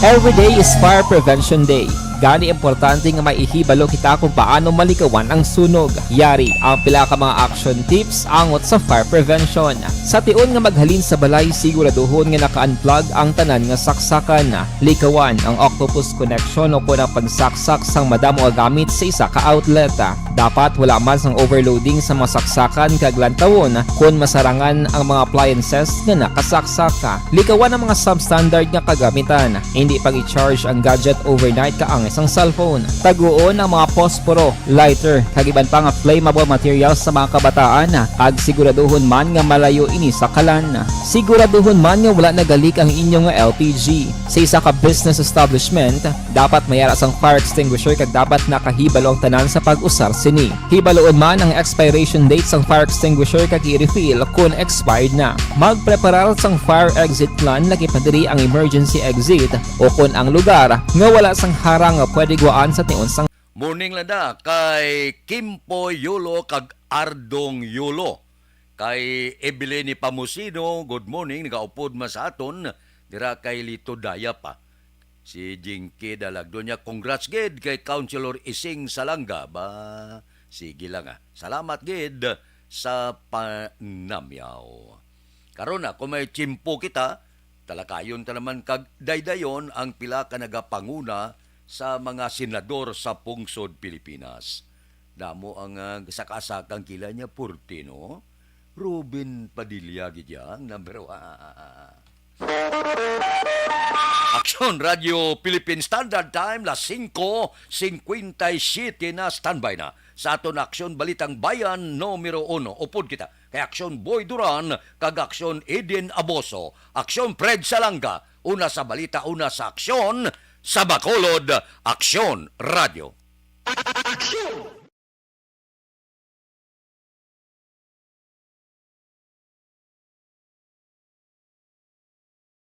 Every day is Fire Prevention Day. Gani importante nga maihibalo kita kung paano malikawan ang sunog. Yari ang pila ka mga action tips angot sa fire prevention. Sa tiun nga maghalin sa balay, siguraduhon nga naka-unplug ang tanan nga saksakan. Likawan ang octopus connection o kung ang pagsaksak sang madamo nga gamit sa isa ka outlet. Dapat wala man sang overloading sa mga saksakan kag lantawon kung masarangan ang mga appliances nga nakasaksaka. Likawan ang mga substandard nga kagamitan. Hindi pag i-charge ang gadget overnight kaang isang cellphone. Taguon ang mga posporo, lighter, kag iban pa nga flammable materials sa mga kabataan. Ag siguraduhon man nga malayo ini sa kalan. Siguraduhon man nga wala nagalik ang inyong LPG. Sa isa ka business establishment, dapat mayara sang fire extinguisher kag dapat nakahibalo ang tanan sa pag-usar sini. Hibaloon man ang expiration date sang fire extinguisher kag i-refill kung expired na. Magpreparar sang fire exit plan laki padiri ang emergency exit o kung ang lugar nga wala sang harang nga pwede guaan sa tiun sang Morning lada kay Kimpo Yulo kag Ardong Yulo. Kay Evelyn Pamusino, good morning, nagaupod ma sa aton, dira kay Lito Daya pa. Si Jinky Dalagdo niya, congrats gid kay Councilor Ising Salanga. Ba, sige lang Salamat gid sa panamyaw. Karon kung may chimpo kita, talakayon ta naman kag daydayon ang pila ka nagapanguna sa mga senador sa pungsod Pilipinas. Damo ang sakasakang kila niya Portino. Ruben Padilla gidyang number 1. Aksyon Radio Philippine Standard Time las 5:57 na standby na sa aton Aksyon Balitang Bayan numero 1. Upod kita kay Aksyon Boy Duran kag Aksyon Eden Aboso, Aksyon Fred Salanga, una sa balita, una sa aksyon sa Bacolod, Aksyon Radio.